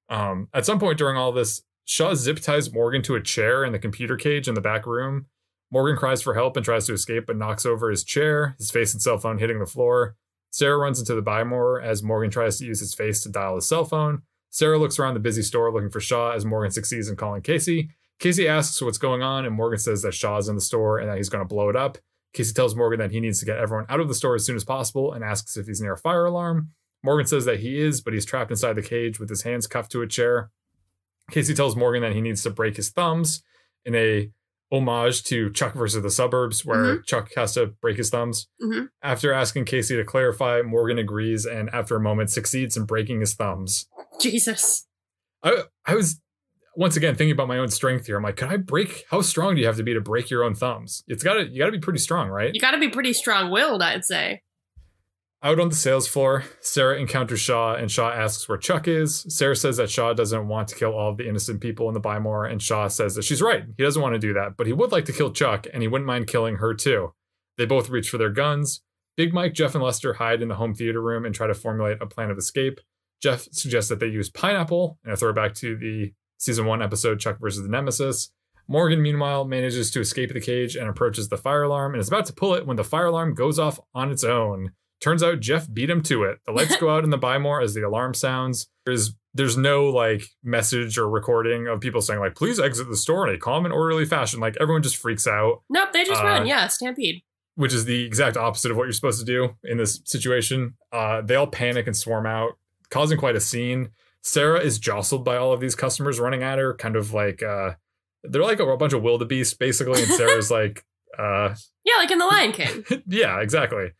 At some point during all this, Shaw zip ties Morgan to a chair in the computer cage in the back room. Morgan cries for help and tries to escape, but knocks over his chair, his face and cell phone hitting the floor. Sarah runs into the Buy More as Morgan tries to use his face to dial his cell phone. Sarah looks around the busy store looking for Shaw as Morgan succeeds in calling Casey. Casey asks what's going on, and Morgan says that Shaw's in the store and that he's going to blow it up. Casey tells Morgan that he needs to get everyone out of the store as soon as possible and asks if he's near a fire alarm. Morgan says that he is, but he's trapped inside the cage with his hands cuffed to a chair. Casey tells Morgan that he needs to break his thumbs in a homage to Chuck versus the Suburbs, where Chuck has to break his thumbs. After asking Casey to clarify, Morgan agrees and after a moment succeeds in breaking his thumbs. Jesus. I was once again thinking about my own strength here. I'm like, how strong do you have to be to break your own thumbs? You gotta be pretty strong, right? You gotta be pretty strong-willed, I'd say. Out on the sales floor, Sarah encounters Shaw, and Shaw asks where Chuck is. Sarah says that Shaw doesn't want to kill all of the innocent people in the Buy More, and Shaw says that she's right. He doesn't want to do that, but he would like to kill Chuck, and he wouldn't mind killing her too. They both reach for their guns. Big Mike, Jeff, and Lester hide in the home theater room and try to formulate a plan of escape. Jeff suggests that they use pineapple, and a throwback to the Season 1 episode Chuck versus the Nemesis. Morgan, meanwhile, manages to escape the cage and approaches the fire alarm, and is about to pull it when the fire alarm goes off on its own. Turns out Jeff beat him to it. The lights go out in the Buy More as the alarm sounds. There's no like message or recording of people saying like, please exit the store in a calm and orderly fashion. Like everyone just freaks out. Nope, they just run. Yeah, stampede. Which is the exact opposite of what you're supposed to do in this situation. They all panic and swarm out, causing quite a scene. Sarah is jostled by all of these customers running at her, kind of like they're like a bunch of wildebeest basically, and Sarah's like yeah, like in The Lion King. Yeah, exactly.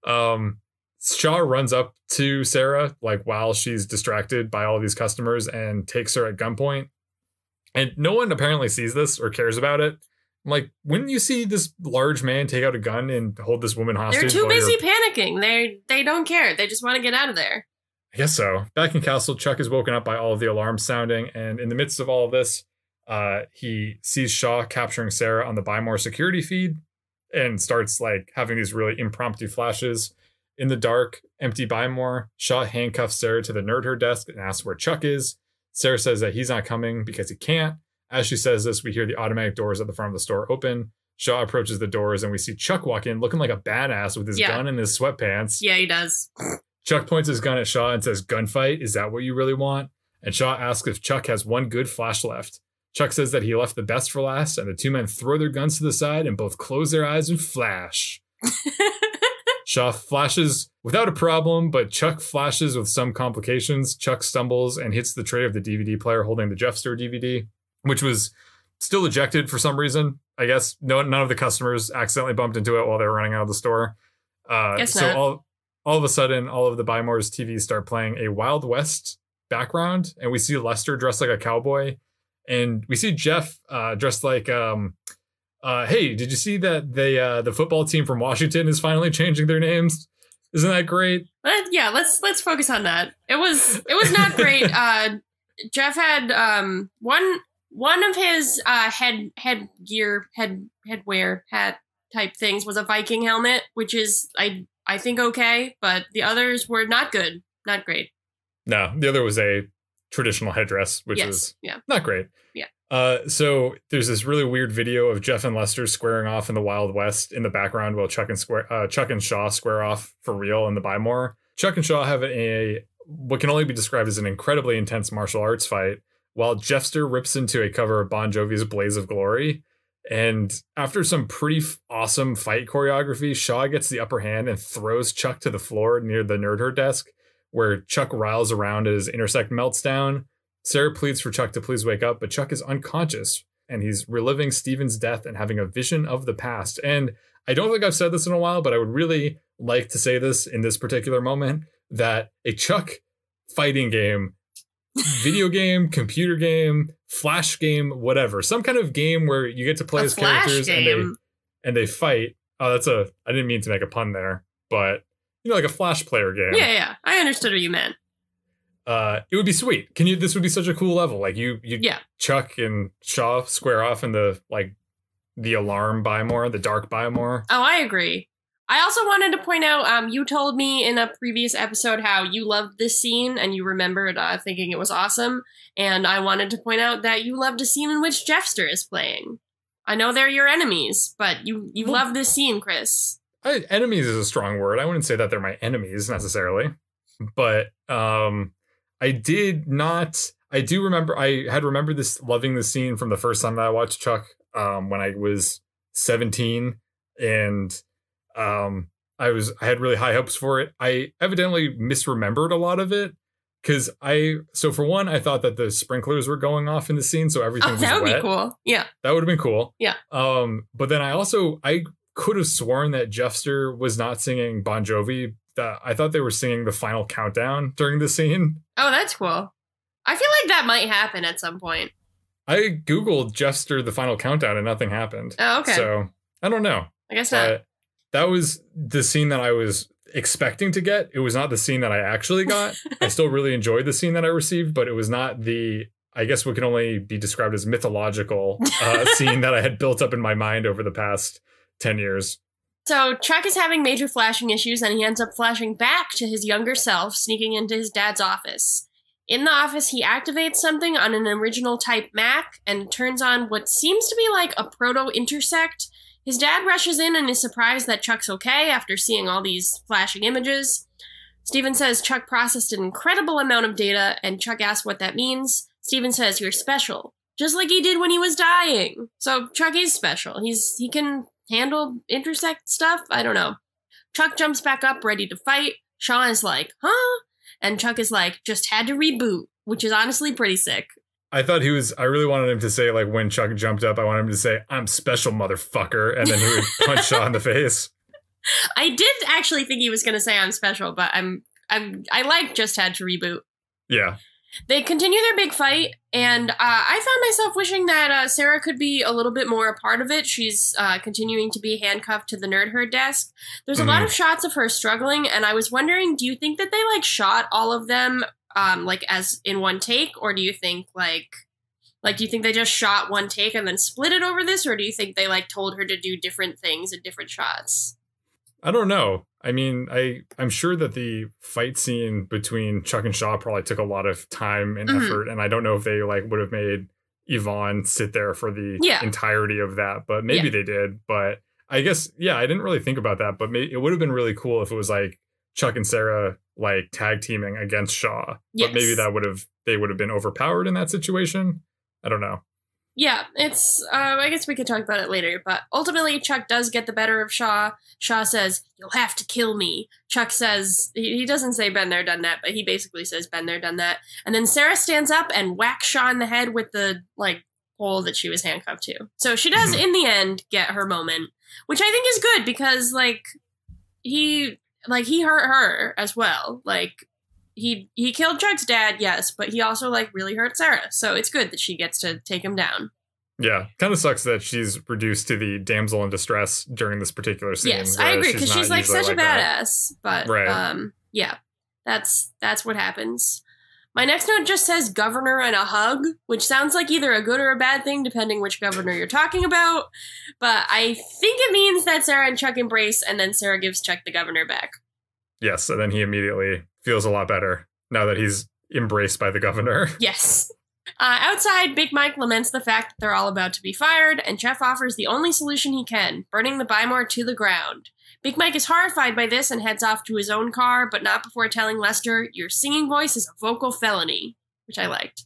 Shaw runs up to Sarah like while she's distracted by all these customers and takes her at gunpoint. And no one apparently sees this or cares about it. I'm like, wouldn't you see this large man take out a gun and hold this woman hostage? They're too busy panicking. They don't care. They just want to get out of there. I guess so. Back in Castle, Chuck is woken up by all of the alarms sounding, and in the midst of all of this, he sees Shaw capturing Sarah on the Buy More security feed. and starts like having these really impromptu flashes. In the dark, empty Bymore, Shaw handcuffs Sarah to the nerd her desk and asks where Chuck is. Sarah says that he's not coming because he can't. As she says this, we hear the automatic doors at the front of the store open. Shaw approaches the doors and we see Chuck walk in looking like a badass with his gun and his sweatpants. Yeah, he does. Chuck points his gun at Shaw and says, "Gunfight, is that what you really want?" And Shaw asks if Chuck has one good flash left. Chuck says that he left the best for last, and the two men throw their guns to the side and both close their eyes and flash. Shaw flashes without a problem, but Chuck flashes with some complications. Chuck stumbles and hits the tray of the DVD player holding the Jeffster DVD, which was still ejected for some reason. I guess none of the customers accidentally bumped into it while they were running out of the store. So all of a sudden, all of the Bymore's TVs start playing a Wild West background, and we see Lester dressed like a cowboy, and we see Jeff dressed like hey, did you see that the football team from Washington is finally changing their names? Isn't that great? Yeah, let's focus on that. It was not great. Jeff had one of his headwear hat type things was a Viking helmet, which is I think okay, but the others were not good, not great. No, the other was a traditional headdress, which is not great. Yeah. So there's this really weird video of Jeff and Lester squaring off in the Wild West in the background while Chuck and Shaw square off for real in the Bymore. Chuck and Shaw have what can only be described as an incredibly intense martial arts fight, while Jeffster rips into a cover of Bon Jovi's Blaze of Glory. And after some pretty awesome fight choreography, Shaw gets the upper hand and throws Chuck to the floor near the nerd her desk, where Chuck riles around as Intersect melts down. Sarah pleads for Chuck to please wake up, but Chuck is unconscious, and he's reliving Steven's death and having a vision of the past. And I don't think I've said this in a while, but I would really like to say this in this particular moment, that a Chuck fighting game, video game, computer game, flash game, whatever, some kind of game where you get to play as characters and they fight. Oh, I didn't mean to make a pun there, but like a flash player game. Yeah. I understood what you meant. It would be sweet. This would be such a cool level. Like Chuck and Shaw square off in the alarm Bymore, the dark Bymore. Oh, I agree. I also wanted to point out, you told me in a previous episode how you loved this scene and you remembered thinking it was awesome. And I wanted to point out that you loved a scene in which Jeffster is playing. I know they're your enemies, but you love this scene, Chris. Enemies is a strong word. I wouldn't say that they're my enemies necessarily. But I do remember, I had remembered loving this scene from the first time that I watched Chuck when I was 17. And I had really high hopes for it. I evidently misremembered a lot of it because for one, I thought that the sprinklers were going off in the scene, so everything was wet. That would be cool. Yeah. That would have been cool. Yeah. But then I could have sworn that Jeffster was not singing Bon Jovi. I thought they were singing The Final Countdown during the scene. Oh, that's cool. I feel like that might happen at some point. I Googled Jeffster The Final Countdown and nothing happened. Oh, okay. So I don't know. I guess not. That was the scene that I was expecting to get. It was not the scene that I actually got. I still really enjoyed the scene that I received, but it was not I guess what can only be described as mythological scene that I had built up in my mind over the past 10 years. So Chuck is having major flashing issues, and he ends up flashing back to his younger self, sneaking into his dad's office. In the office, he activates something on an original type Mac and turns on what seems to be like a proto-intersect. His dad rushes in and is surprised that Chuck's okay after seeing all these flashing images. Steven says Chuck processed an incredible amount of data, and Chuck asks what that means. Steven says, "You're special," just like he did when he was dying. So Chuck is special. He can handle intersect stuff? I don't know. Chuck jumps back up, ready to fight. Shaw is like, huh? And Chuck is like, just had to reboot, which is honestly pretty sick. I really wanted him to say, like, when Chuck jumped up, I wanted him to say, "I'm special, motherfucker," and then he would punch Shaw in the face. I did actually think he was going to say "I'm special," but I like just had to reboot. Yeah. They continue their big fight, and I found myself wishing that Sarah could be a little bit more a part of it. She's continuing to be handcuffed to the nerd her desk. There's a lot of shots of her struggling, and I was wondering, do you think that they shot all of them as in one take, or do you think Like, do you think they just shot one take and then split it over this? Or do you think they, like, told her to do different things in different shots? I don't know. I mean, I'm sure that the fight scene between Chuck and Shaw probably took a lot of time and effort. And I don't know if they, like, would have made Yvonne sit there for the entirety of that. But maybe they did. But I guess, I didn't really think about that. But it would have been really cool if it was, like, Chuck and Sarah, like, tag teaming against Shaw. Yes. But maybe they would have been overpowered in that situation. I don't know. Yeah, it's, I guess we could talk about it later, but ultimately Chuck does get the better of Shaw. Shaw says, "You'll have to kill me." Chuck says, he doesn't say been there, done that, but he basically says been there, done that. And then Sarah stands up and whacks Shaw in the head with the, like, pole that she was handcuffed to. So she does, in the end, get her moment, which I think is good because, like, he hurt her as well. Like, he killed Chuck's dad, yes, but he also, like, really hurt Sarah. So it's good that she gets to take him down. Yeah, kind of sucks that she's reduced to the damsel in distress during this particular scene. Yes, I agree, because she's, like, such a badass. But, yeah, that's what happens. My next note just says governor and a hug, which sounds like either a good or a bad thing, depending which governor you're talking about. But I think it means that Sarah and Chuck embrace, and then Sarah gives Chuck the governor back. Yes, and then he immediately feels a lot better now that he's embraced by the governor. Yes. Outside, Big Mike laments the fact that they're all about to be fired, and Jeff offers the only solution he can, burning the Bymore to the ground. Big Mike is horrified by this and heads off to his own car, but not before telling Lester, "Your singing voice is a vocal felony," which I liked.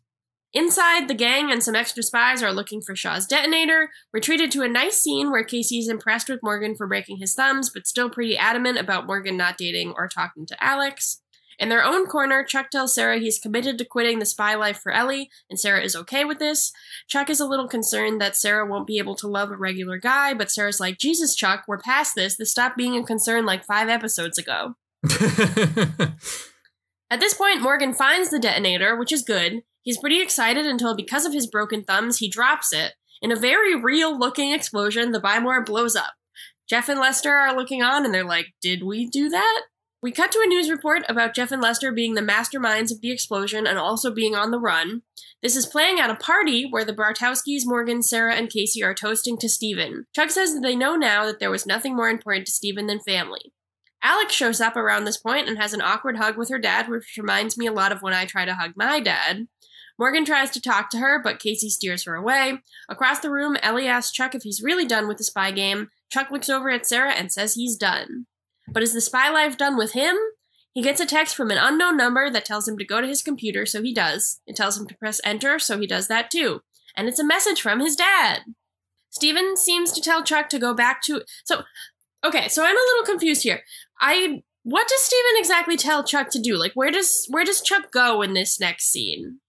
Inside, the gang and some extra spies are looking for Shaw's detonator. We're treated to a nice scene where Casey is impressed with Morgan for breaking his thumbs, but still pretty adamant about Morgan not dating or talking to Alex. In their own corner, Chuck tells Sarah he's committed to quitting the spy life for Ellie, and Sarah is okay with this. Chuck is a little concerned that Sarah won't be able to love a regular guy, but Sarah's like, "Jesus, Chuck, we're past this. This stopped being a concern like 5 episodes ago." At this point, Morgan finds the detonator, which is good. He's pretty excited until, because of his broken thumbs, he drops it. In a very real-looking explosion, the Bymore blows up. Jeff and Lester are looking on, and they're like, "Did we do that?" We cut to a news report about Jeff and Lester being the masterminds of the explosion and also being on the run. This is playing at a party where the Bartowskis, Morgan, Sarah, and Casey are toasting to Steven. Chuck says that they know now that there was nothing more important to Steven than family. Alex shows up around this point and has an awkward hug with her dad, which reminds me a lot of when I try to hug my dad. Morgan tries to talk to her, but Casey steers her away. Across the room, Ellie asks Chuck if he's really done with the spy game. Chuck looks over at Sarah and says he's done. But is the spy life done with him? He gets a text from an unknown number that tells him to go to his computer, so he does. It tells him to press enter, so he does that too. And it's a message from his dad. Steven seems to tell Chuck to go back to... So I'm a little confused here. What does Steven exactly tell Chuck to do? Like, where does Chuck go in this next scene?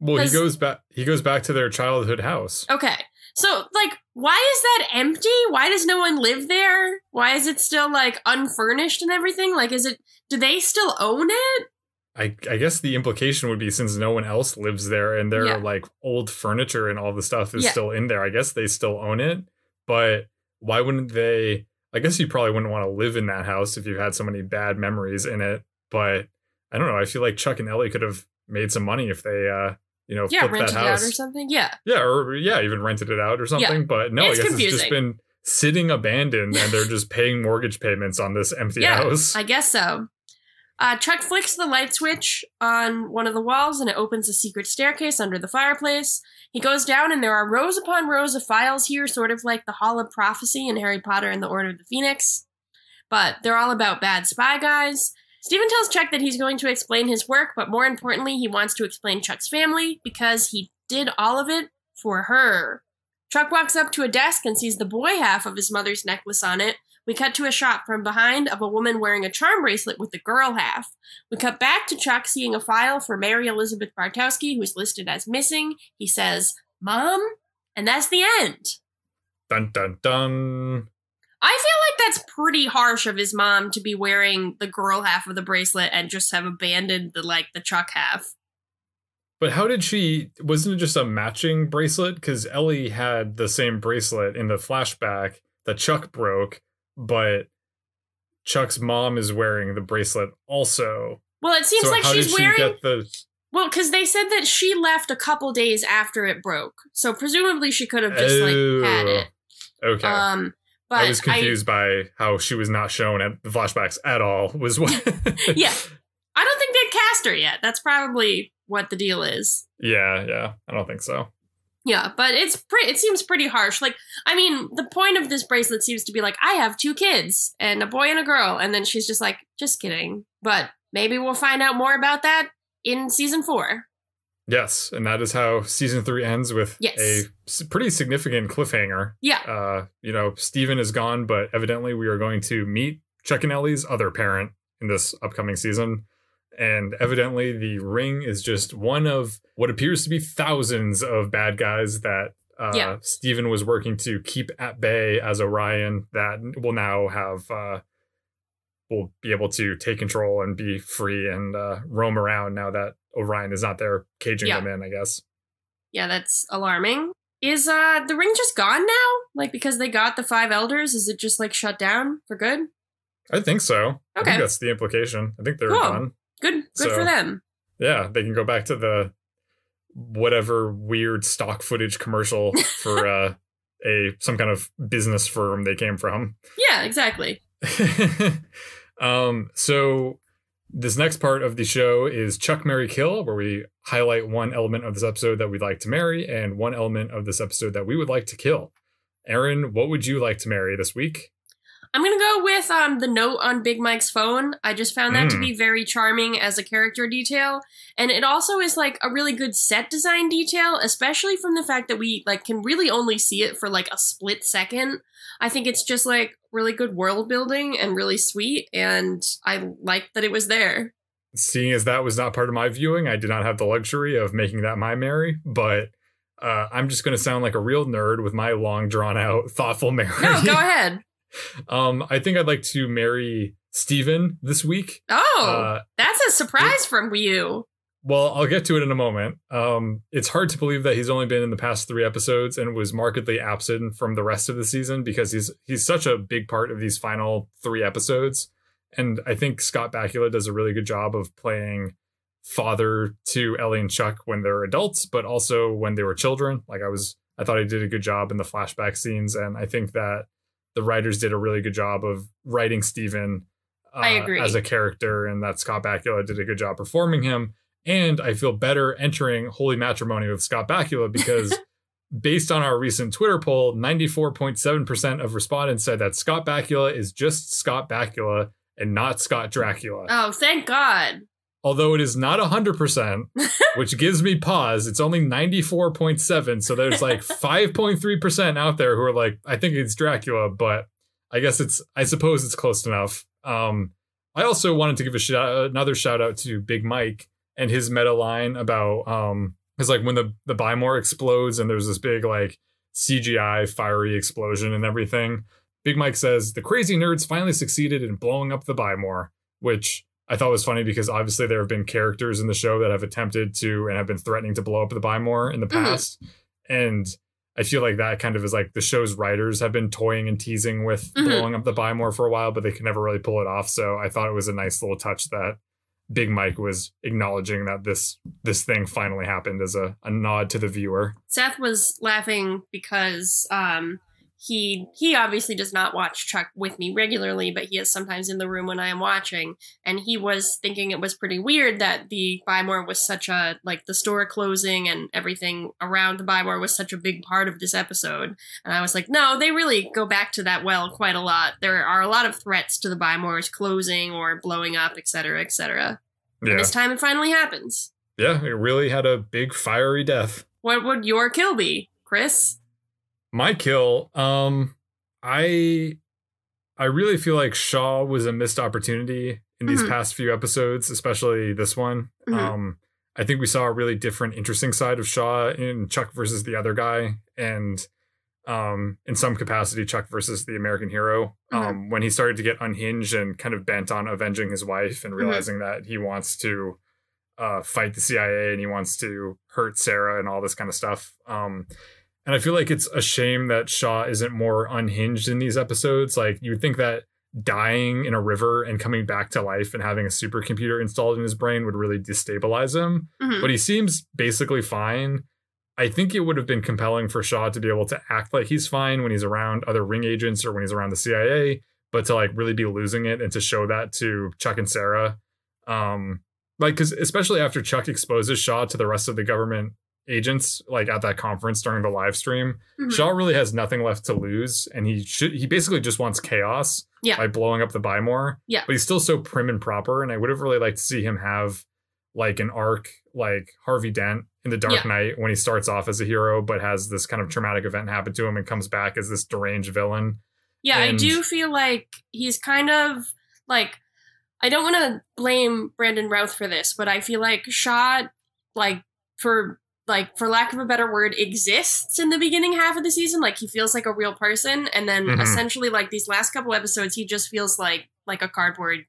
Well, he goes back to their childhood house. Okay. So, like, why is that empty? Why does no one live there? Why is it still, like, unfurnished and everything? Like, do they still own it? I guess the implication would be since no one else lives there and their, like, old furniture and all the stuff is still in there, I guess they still own it. But why wouldn't they... I guess you probably wouldn't want to live in that house if you had so many bad memories in it. But I don't know. I feel like Chuck and Ellie could have made some money if they... flipped that house. Rented it out or something. Yeah. Yeah, or even rented it out or something. Yeah. But no, I guess it's just been sitting abandoned and they're just paying mortgage payments on this empty house. I guess so. Chuck flicks the light switch on one of the walls and it opens a secret staircase under the fireplace. He goes down and there are rows upon rows of files here, sort of like the Hall of Prophecy in Harry Potter and the Order of the Phoenix. But they're all about bad spy guys. Steven tells Chuck that he's going to explain his work, but more importantly, he wants to explain Chuck's family because he did all of it for her. Chuck walks up to a desk and sees the boy half of his mother's necklace on it. We cut to a shot from behind of a woman wearing a charm bracelet with the girl half. We cut back to Chuck seeing a file for Mary Elizabeth Bartowski, who's listed as missing. He says, "Mom?" And that's the end. Dun, dun, dun. I feel like that's pretty harsh of his mom to be wearing the girl half of the bracelet and just have abandoned the Chuck half. But how did she... Wasn't it just a matching bracelet? Because Ellie had the same bracelet in the flashback that Chuck broke, but Chuck's mom is wearing the bracelet also. Well, it seems like she's wearing... Well, because they said that she left a couple days after it broke. So presumably she could have just, had it. Okay. But I was confused by how she was not shown at the flashbacks at all. Was what? Yeah. I don't think they've cast her yet. That's probably what the deal is. Yeah. I don't think so. Yeah, but it seems pretty harsh. Like, I mean, the point of this bracelet seems to be like, I have 2 kids and a boy and a girl. And then she's just like, just kidding. But maybe we'll find out more about that in season 4. Yes, and that is how season 3 ends with a pretty significant cliffhanger. Yeah. Steven is gone, but evidently we are going to meet Chuck and Ellie's other parent in this upcoming season. And evidently the ring is just one of what appears to be thousands of bad guys that Steven was working to keep at bay as Orion that will now have will be able to take control and be free and roam around now that Orion is not there caging them in, I guess. Yeah, that's alarming. Is the ring just gone now? Like, because they got the 5 elders, is it just like shut down for good? I think so. Okay. I think that's the implication. I think they're done. Good for them. Yeah, they can go back to the whatever weird stock footage commercial for some kind of business firm they came from. Yeah, exactly. So this next part of the show is Chuck, Marry, Kill, where we highlight one element of this episode that we'd like to marry and one element of this episode that we would like to kill. Erin, what would you like to marry this week? I'm going to go with the note on Big Mike's phone. I just found that to be very charming as a character detail. And it also is like a really good set design detail, especially from the fact that we can really only see it for like a split second. I think it's just like really good world building and really sweet. And I like that it was there. Seeing as that was not part of my viewing, I did not have the luxury of making that my Mary, but I'm just going to sound like a real nerd with my long drawn out thoughtful Mary. No, go ahead. I think I'd like to marry Steven this week. Oh, that's a surprise from you. Well, I'll get to it in a moment. It's hard to believe that he's only been in the past 3 episodes and was markedly absent from the rest of the season because he's such a big part of these final 3 episodes. And I think Scott Bakula does a really good job of playing father to Ellie and Chuck when they're adults, but also when they were children. I thought he did a good job in the flashback scenes, and I think that the writers did a really good job of writing Steven as a character, and that Scott Bakula did a good job performing him. And I feel better entering Holy Matrimony with Scott Bakula because based on our recent Twitter poll, 94.7% of respondents said that Scott Bakula is just Scott Bakula and not Scott Dracula. Oh, thank God. Although it is not 100%, which gives me pause. It's only 94.7. So there's like 5.3% out there who are like, I think it's Dracula, but I suppose it's close enough. I also wanted to give another shout out to Big Mike and his meta line about, it's like when the Bymore explodes and there's this big like CGI fiery explosion and everything. Big Mike says, the crazy nerds finally succeeded in blowing up the Bymore, which I thought was funny because obviously there have been characters in the show that have attempted to and have been threatening to blow up the Bymore in the past. And I feel like that kind of is like the show's writers have been toying and teasing with blowing up the Bymore for a while, but they could never really pull it off. So I thought it was a nice little touch that Big Mike was acknowledging that this thing finally happened as a nod to the viewer. Seth was laughing because he obviously does not watch Chuck with me regularly, but he is sometimes in the room when I am watching. And he was thinking it was pretty weird that the Bymore was such a, like the store closing and everything around the Bymore was such a big part of this episode. And I was like, no, they really go back to that well quite a lot. There are a lot of threats to the Bymores closing or blowing up, etc., etc. Yeah. And this time it finally happens. Yeah, it really had a big fiery death. What would your kill be, Chris? My kill, I really feel like Shaw was a missed opportunity in these past few episodes, especially this one. I think we saw a really different, interesting side of Shaw in Chuck versus the other guy, and in some capacity, Chuck versus the American hero. When he started to get unhinged and kind of bent on avenging his wife and realizing that he wants to fight the CIA and he wants to hurt Sarah and all this kind of stuff. And I feel like it's a shame that Shaw isn't more unhinged in these episodes. Like, you would think that dying in a river and coming back to life and having a supercomputer installed in his brain would really destabilize him. Mhm. But he seems basically fine. I think it would have been compelling for Shaw to be able to act like he's fine when he's around other ring agents or when he's around the CIA, but to like really be losing it and to show that to Chuck and Sarah. Like, because especially after Chuck exposes Shaw to the rest of the government agents, like at that conference during the live stream, Mhm. Shaw really has nothing left to lose, and he basically just wants chaos by blowing up the Buy More. Yeah. But he's still so prim and proper, and I would have really liked to see him have like an arc like Harvey Dent in The Dark Knight when he starts off as a hero but has this kind of traumatic event happen to him and comes back as this deranged villain. Yeah, And I do feel like he's kind of like, I don't want to blame Brandon Routh for this, but I feel like Shaw, for lack of a better word, exists in the beginning half of the season. Like, he feels like a real person, and then essentially, like, these last couple episodes, he just feels like a cardboard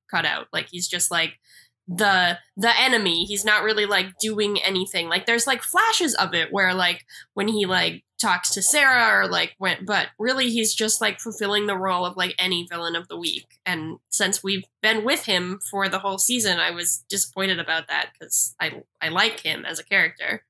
cutout. Like, he's just like the enemy. He's not really like doing anything. Like, there's like flashes of it where like when he like talks to Sarah or like but really he's just like fulfilling the role of like any villain of the week. And since we've been with him for the whole season, I was disappointed about that because I like him as a character.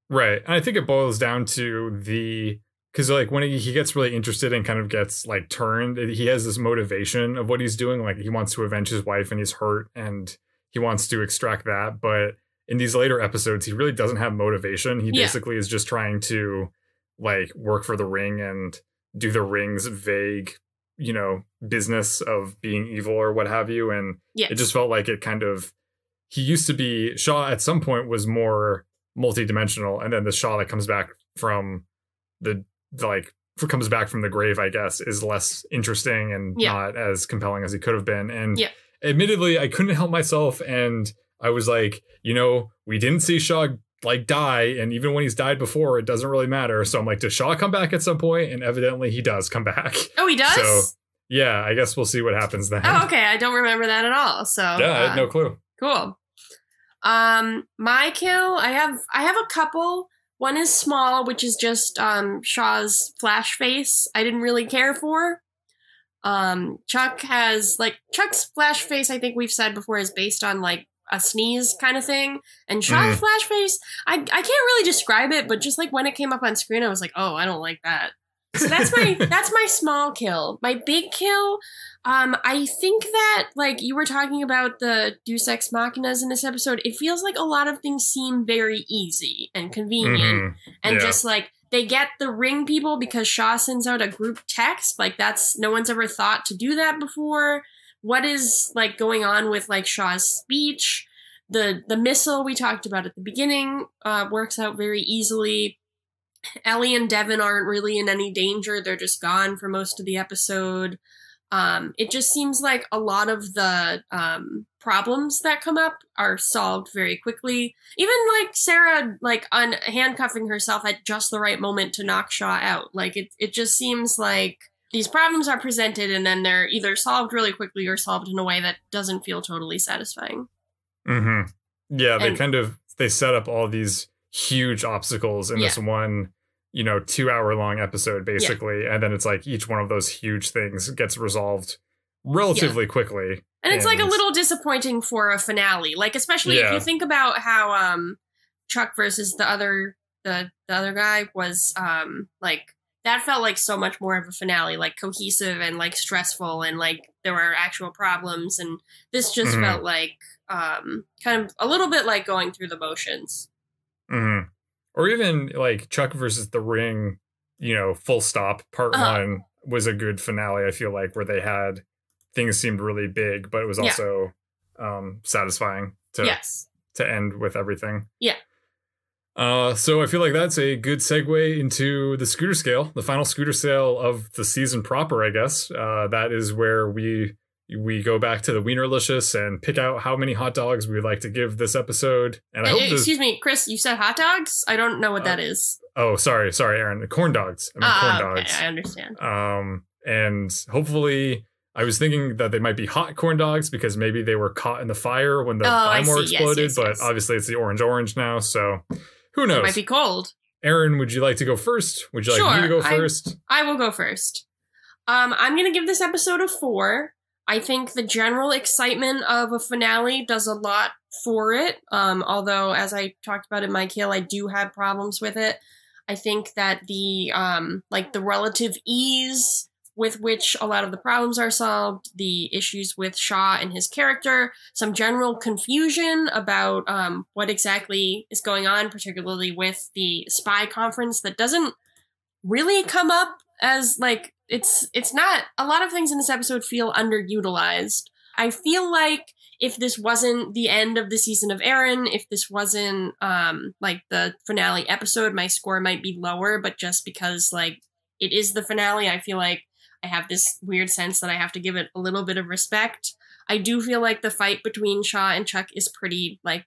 Right. And I think it boils down to because like when he gets really interested and kind of gets like turned, he has this motivation of what he's doing. Like, he wants to avenge his wife and he's hurt and he wants to extract that. But in these later episodes, he really doesn't have motivation. He basically is just trying to like work for the ring and do the ring's vague, business of being evil or what have you. And it just felt like it kind of, he used to be, Shaw at some point was more multidimensional, and then the Shaw that comes back from comes back from the grave, I guess, is less interesting and not as compelling as he could have been. And admittedly, I couldn't help myself, and I was like, we didn't see Shaw like die, and even when he's died before, it doesn't really matter. So I'm like, does Shaw come back at some point? And evidently he does come back. Oh, he does? So yeah, I guess we'll see what happens then. Oh, okay. I don't remember that at all. So yeah, I had no clue. Cool. My kill, I have a couple. One is small, which is just Shaw's flash face. I didn't really care for. Chuck's flash face, I think we've said before, is based on like a sneeze kind of thing. And Shaw's flash face, I can't really describe it, but just like when it came up on screen, I was like, oh, I don't like that. So that's my small kill. My big kill, I think that, like, you were talking about the Deus Ex Machinas in this episode, it feels like a lot of things seem very easy and convenient. And just, like, they get the ring people because Shaw sends out a group text. Like, no one's ever thought to do that before. What is, like, going on with, like, Shaw's speech? The missile we talked about at the beginning works out very easily. Ellie and Devin aren't really in any danger. They're just gone for most of the episode. It just seems like a lot of the problems that come up are solved very quickly. Even like Sarah, like handcuffing herself at just the right moment to knock Shaw out. Like it just seems like these problems are presented and then they're either solved really quickly or solved in a way that doesn't feel totally satisfying. Yeah, they set up all these huge obstacles in this one 2-hour long episode basically, and then it's like each one of those huge things gets resolved relatively quickly, and it's like a little disappointing for a finale, like especially if you think about how Chuck versus the other guy was like that felt like so much more of a finale, like cohesive and like stressful and like there were actual problems, and this just felt like kind of a little bit like going through the motions. Or even like Chuck versus the Ring, full stop, part one was a good finale, I feel like, where they had things seemed really big, but it was also satisfying to end with everything. So I feel like that's a good segue into the scooter scale, the final scooter sale of the season proper, I guess. That is where we go back to the Wienerlicious and pick out how many hot dogs we would like to give this episode. And I hope excuse me, Chris, you said hot dogs? I don't know what that is. Oh, sorry, Erin. Corn dogs. I mean, corn dogs. Okay, I understand. And hopefully, I was thinking that they might be hot corn dogs because maybe they were caught in the fire when the Buy More exploded. But obviously, it's the orange now. So who knows? It might be cold. Erin, would you like to go first? Would you like me to go first? I will go first. I'm going to give this episode a 4. I think the general excitement of a finale does a lot for it. Although, as I talked about in my kill, I do have problems with it. I think that the relative ease with which a lot of the problems are solved, the issues with Shaw and his character, some general confusion about what exactly is going on, particularly with the spy conference that doesn't really come up as, like, it's not, a lot of things in this episode feel underutilized. I feel like if this wasn't the end of the season of Erin, if this wasn't, the finale episode, my score might be lower, but just because, like, it is the finale, I feel like I have this weird sense that I have to give it a little bit of respect. I do feel like the fight between Shaw and Chuck is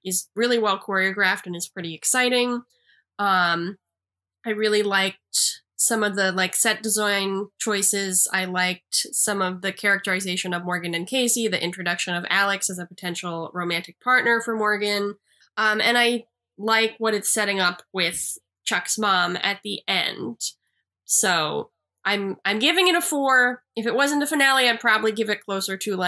is really well choreographed and is pretty exciting. I really liked some of the, set design choices. I liked some of the characterization of Morgan and Casey, the introduction of Alex as a potential romantic partner for Morgan. And I like what it's setting up with Chuck's mom at the end. So I'm giving it a 4. If it wasn't a finale, I'd probably give it closer to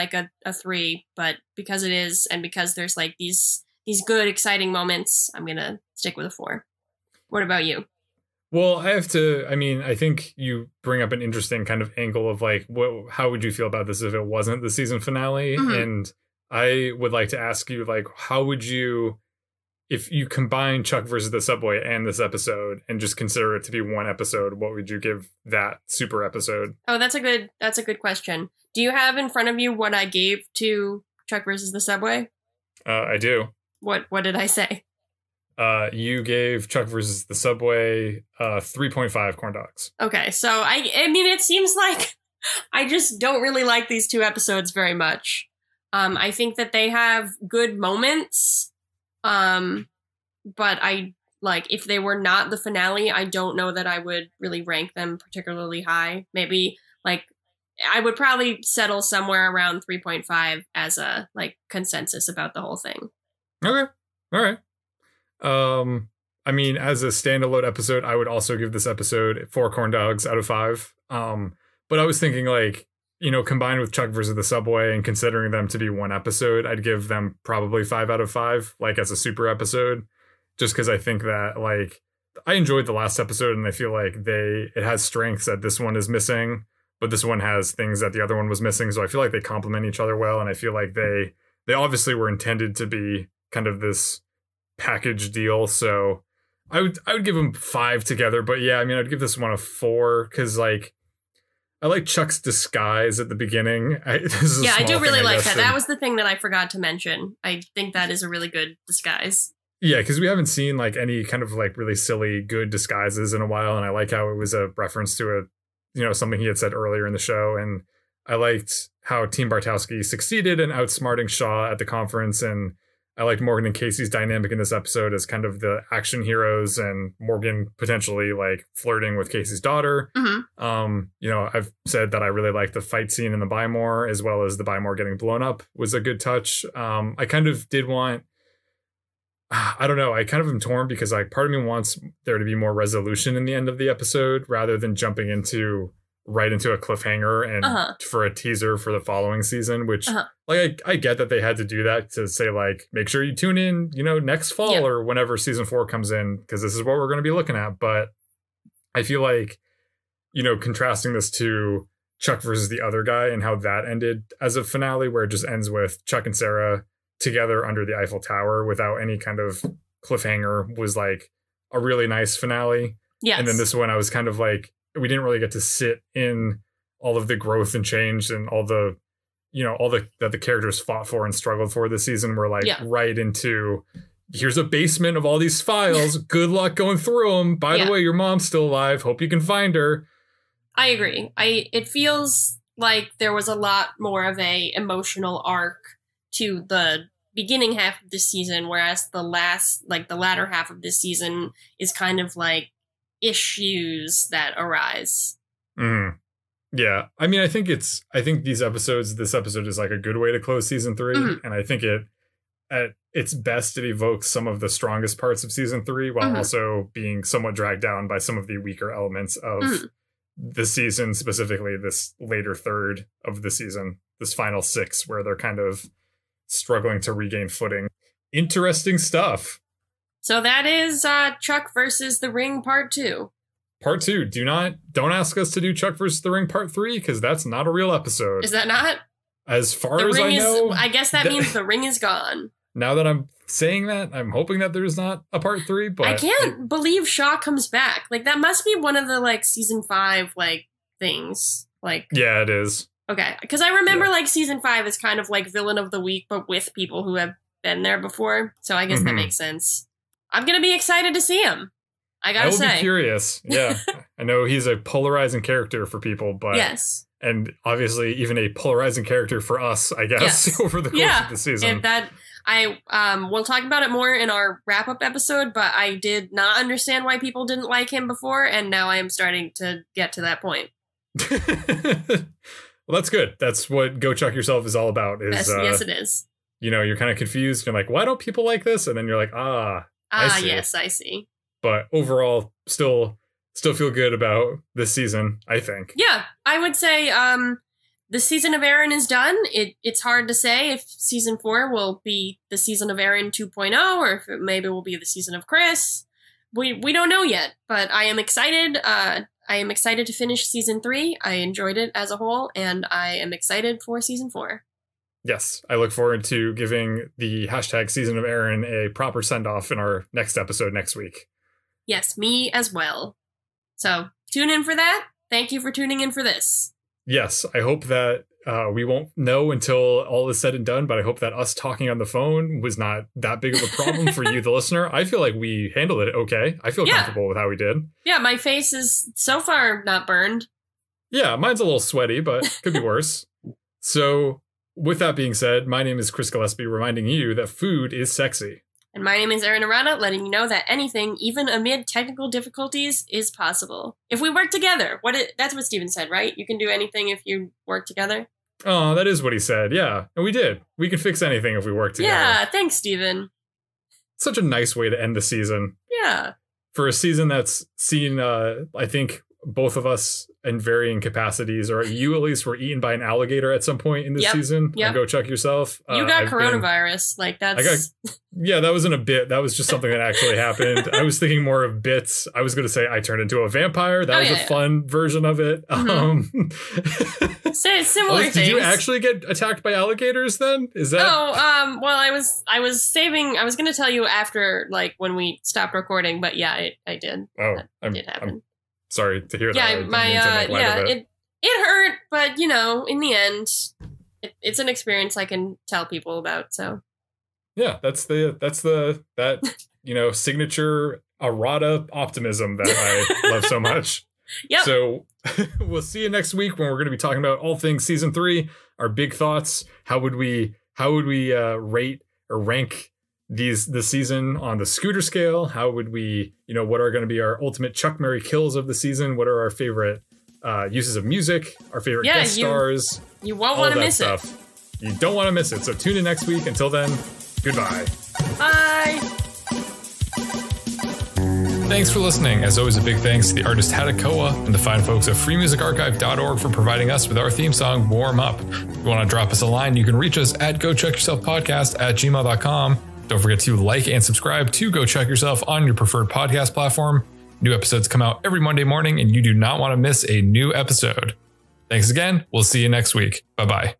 a 3. But because it is, and because there's these good, exciting moments, I'm gonna stick with a 4. What about you? Well, I think you bring up an interesting kind of angle of how would you feel about this if it wasn't the season finale? Mm-hmm. And I would like to ask you, how would you, if you combine Chuck versus the Subway and this episode and just consider it to be one episode, what would you give that super episode? Oh, that's a good question. Do you have in front of you what I gave to Chuck versus the Subway? I do. What did I say? You gave Chuck versus the Subway 3.5 corn dogs. Okay, so I mean, it seems like I just don't really like these two episodes very much. I think that they have good moments, but if they were not the finale, I don't know that I would really rank them particularly high. Maybe I would probably settle somewhere around 3.5 as a consensus about the whole thing. Okay, all right. I mean, as a standalone episode, I would also give this episode 4 corn dogs out of 5. But I was thinking combined with Chuck versus the Subway and considering them to be one episode, I'd give them probably 5 out of 5, as a super episode, just because I think that I enjoyed the last episode and I feel like it has strengths that this one is missing, but this one has things that the other one was missing. So I feel like they complement each other well. And I feel like they obviously were intended to be kind of this package deal, so I would give them 5 together. But yeah, I mean, I'd give this one a 4 because I like Chuck's disguise at the beginning. I do really like that. That was the thing that I forgot to mention. I think that is a really good disguise. Yeah, because we haven't seen any kind of really silly good disguises in a while, and I like how it was a reference to something he had said earlier in the show, and I liked how Team Bartowski succeeded in outsmarting Shaw at the conference, and I liked Morgan and Casey's dynamic in this episode as kind of the action heroes and Morgan potentially flirting with Casey's daughter. Mm-hmm. I've said that I really liked the fight scene in the Bymore as well as the Bymore getting blown up was a good touch. I kind of did want, I don't know, I kind of am torn because part of me wants there to be more resolution in the end of the episode rather than jumping right into a cliffhanger and for a teaser for the following season, which I get that they had to do that to say make sure you tune in, next fall or whenever season 4 comes in, because this is what we're going to be looking at. But I feel contrasting this to Chuck versus the other guy and how that ended as a finale where it just ends with Chuck and Sarah together under the Eiffel Tower without any kind of cliffhanger was a really nice finale. Yes. And then this one I was kind of we didn't really get to sit in all of the growth and change and all the that the characters fought for and struggled for this season. We're right into, here's a basement of all these files. Good luck going through them. By the way, your mom's still alive. Hope you can find her. I agree. It feels like there was a lot more of a emotional arc to the beginning half of this season, whereas the latter half of this season is kind of issues that arise. Yeah, I mean, I think this episode is a good way to close season 3, and I think at its best it evokes some of the strongest parts of season 3 while also being somewhat dragged down by some of the weaker elements of this season, specifically this later third of the season, this final 6, where they're kind of struggling to regain footing. Interesting stuff. So that is Chuck versus the Ring Part 2. Part 2. Don't ask us to do Chuck versus the Ring Part 3, because that's not a real episode. Is that not? As far as I know, I guess that means the ring is gone. Now that I'm saying that, I'm hoping that there's not a part 3, but I can't believe Shaw comes back. Like, that must be one of the, like, season 5, like, things. Like, yeah, it is. Okay. Because I remember, like, season 5 is kind of like villain of the week, but with people who have been there before. So I guess that makes sense. I'm going to be excited to see him. I gotta say. I will be curious. Yeah. I know he's a polarizing character for people, but yes. And obviously even a polarizing character for us, I guess, over the course of the season. And that we'll talk about it more in our wrap-up episode, but I did not understand why people didn't like him before, and now I am starting to get to that point. Well, that's good. That's what Go Chuck Yourself is all about. Yes, it is. You know, you're kind of confused. You're like, why don't people like this? And then you're like, I see. Yes, I see. But overall, still feel good about this season, I think. Yeah, I would say the season of Erin is done. It's hard to say if season 4 will be the season of Erin 2.0 or if it maybe will be the season of Chris. We don't know yet, but I am excited. I am excited to finish season 3. I enjoyed it as a whole, and I am excited for season 4. Yes, I look forward to giving the hashtag season of Erin a proper send-off in our next episode next week. Yes, me as well. So tune in for that. Thank you for tuning in for this. Yes, I hope that we won't know until all is said and done, but I hope that us talking on the phone was not that big of a problem for you, the listener. I feel like we handled it okay. I feel comfortable with how we did. Yeah, my face is so far not burned. Yeah, mine's a little sweaty, but could be worse. So with that being said, my name is Chris Gillespie, reminding you that food is sexy. And my name is Erin Arana, letting you know that anything, even amid technical difficulties, is possible. If we work together. That's what Steven said, right? You can do anything if you work together? Oh, that is what he said, yeah. And we did. We can fix anything if we work together. Yeah, thanks, Steven. Such a nice way to end the season. Yeah. For a season that's seen, I think, both of us in varying capacities, or you at least were eaten by an alligator at some point in this season. Yep. Go Chuck Yourself. You got coronavirus. That wasn't a bit. That was just something that actually happened. I was thinking more of bits. I was going to say I turned into a vampire. That was a fun version of it. Mm-hmm. Similar things. Did you actually get attacked by alligators then? Is that? Oh, well, I was saving. I was going to tell you after, like, when we stopped recording, but yeah, I did. Oh, it did happen. Sorry to hear that. Yeah, it hurt, but you know, in the end, it's an experience I can tell people about. So, yeah, that's that signature errata optimism that I love so much. Yep. So we'll see you next week when we're going to be talking about all things season 3. Our big thoughts. How would we rate or rank the season on the Scooter scale? How would we, what are going to be our ultimate Chuck, Marry, Kills of the season? What are our favorite uses of music? Our favorite guest stars? You won't want to miss it. You don't want to miss it. So tune in next week. Until then, goodbye. Bye. Thanks for listening. As always, a big thanks to the artist Hatakoa and the fine folks at freemusicarchive.org for providing us with our theme song, Warm Up. If you want to drop us a line, you can reach us at GoChuckYourselfPodcast@gmail.com. Don't forget to like and subscribe to Go Chuck Yourself on your preferred podcast platform. New episodes come out every Monday morning, and you do not want to miss a new episode. Thanks again. We'll see you next week. Bye-bye.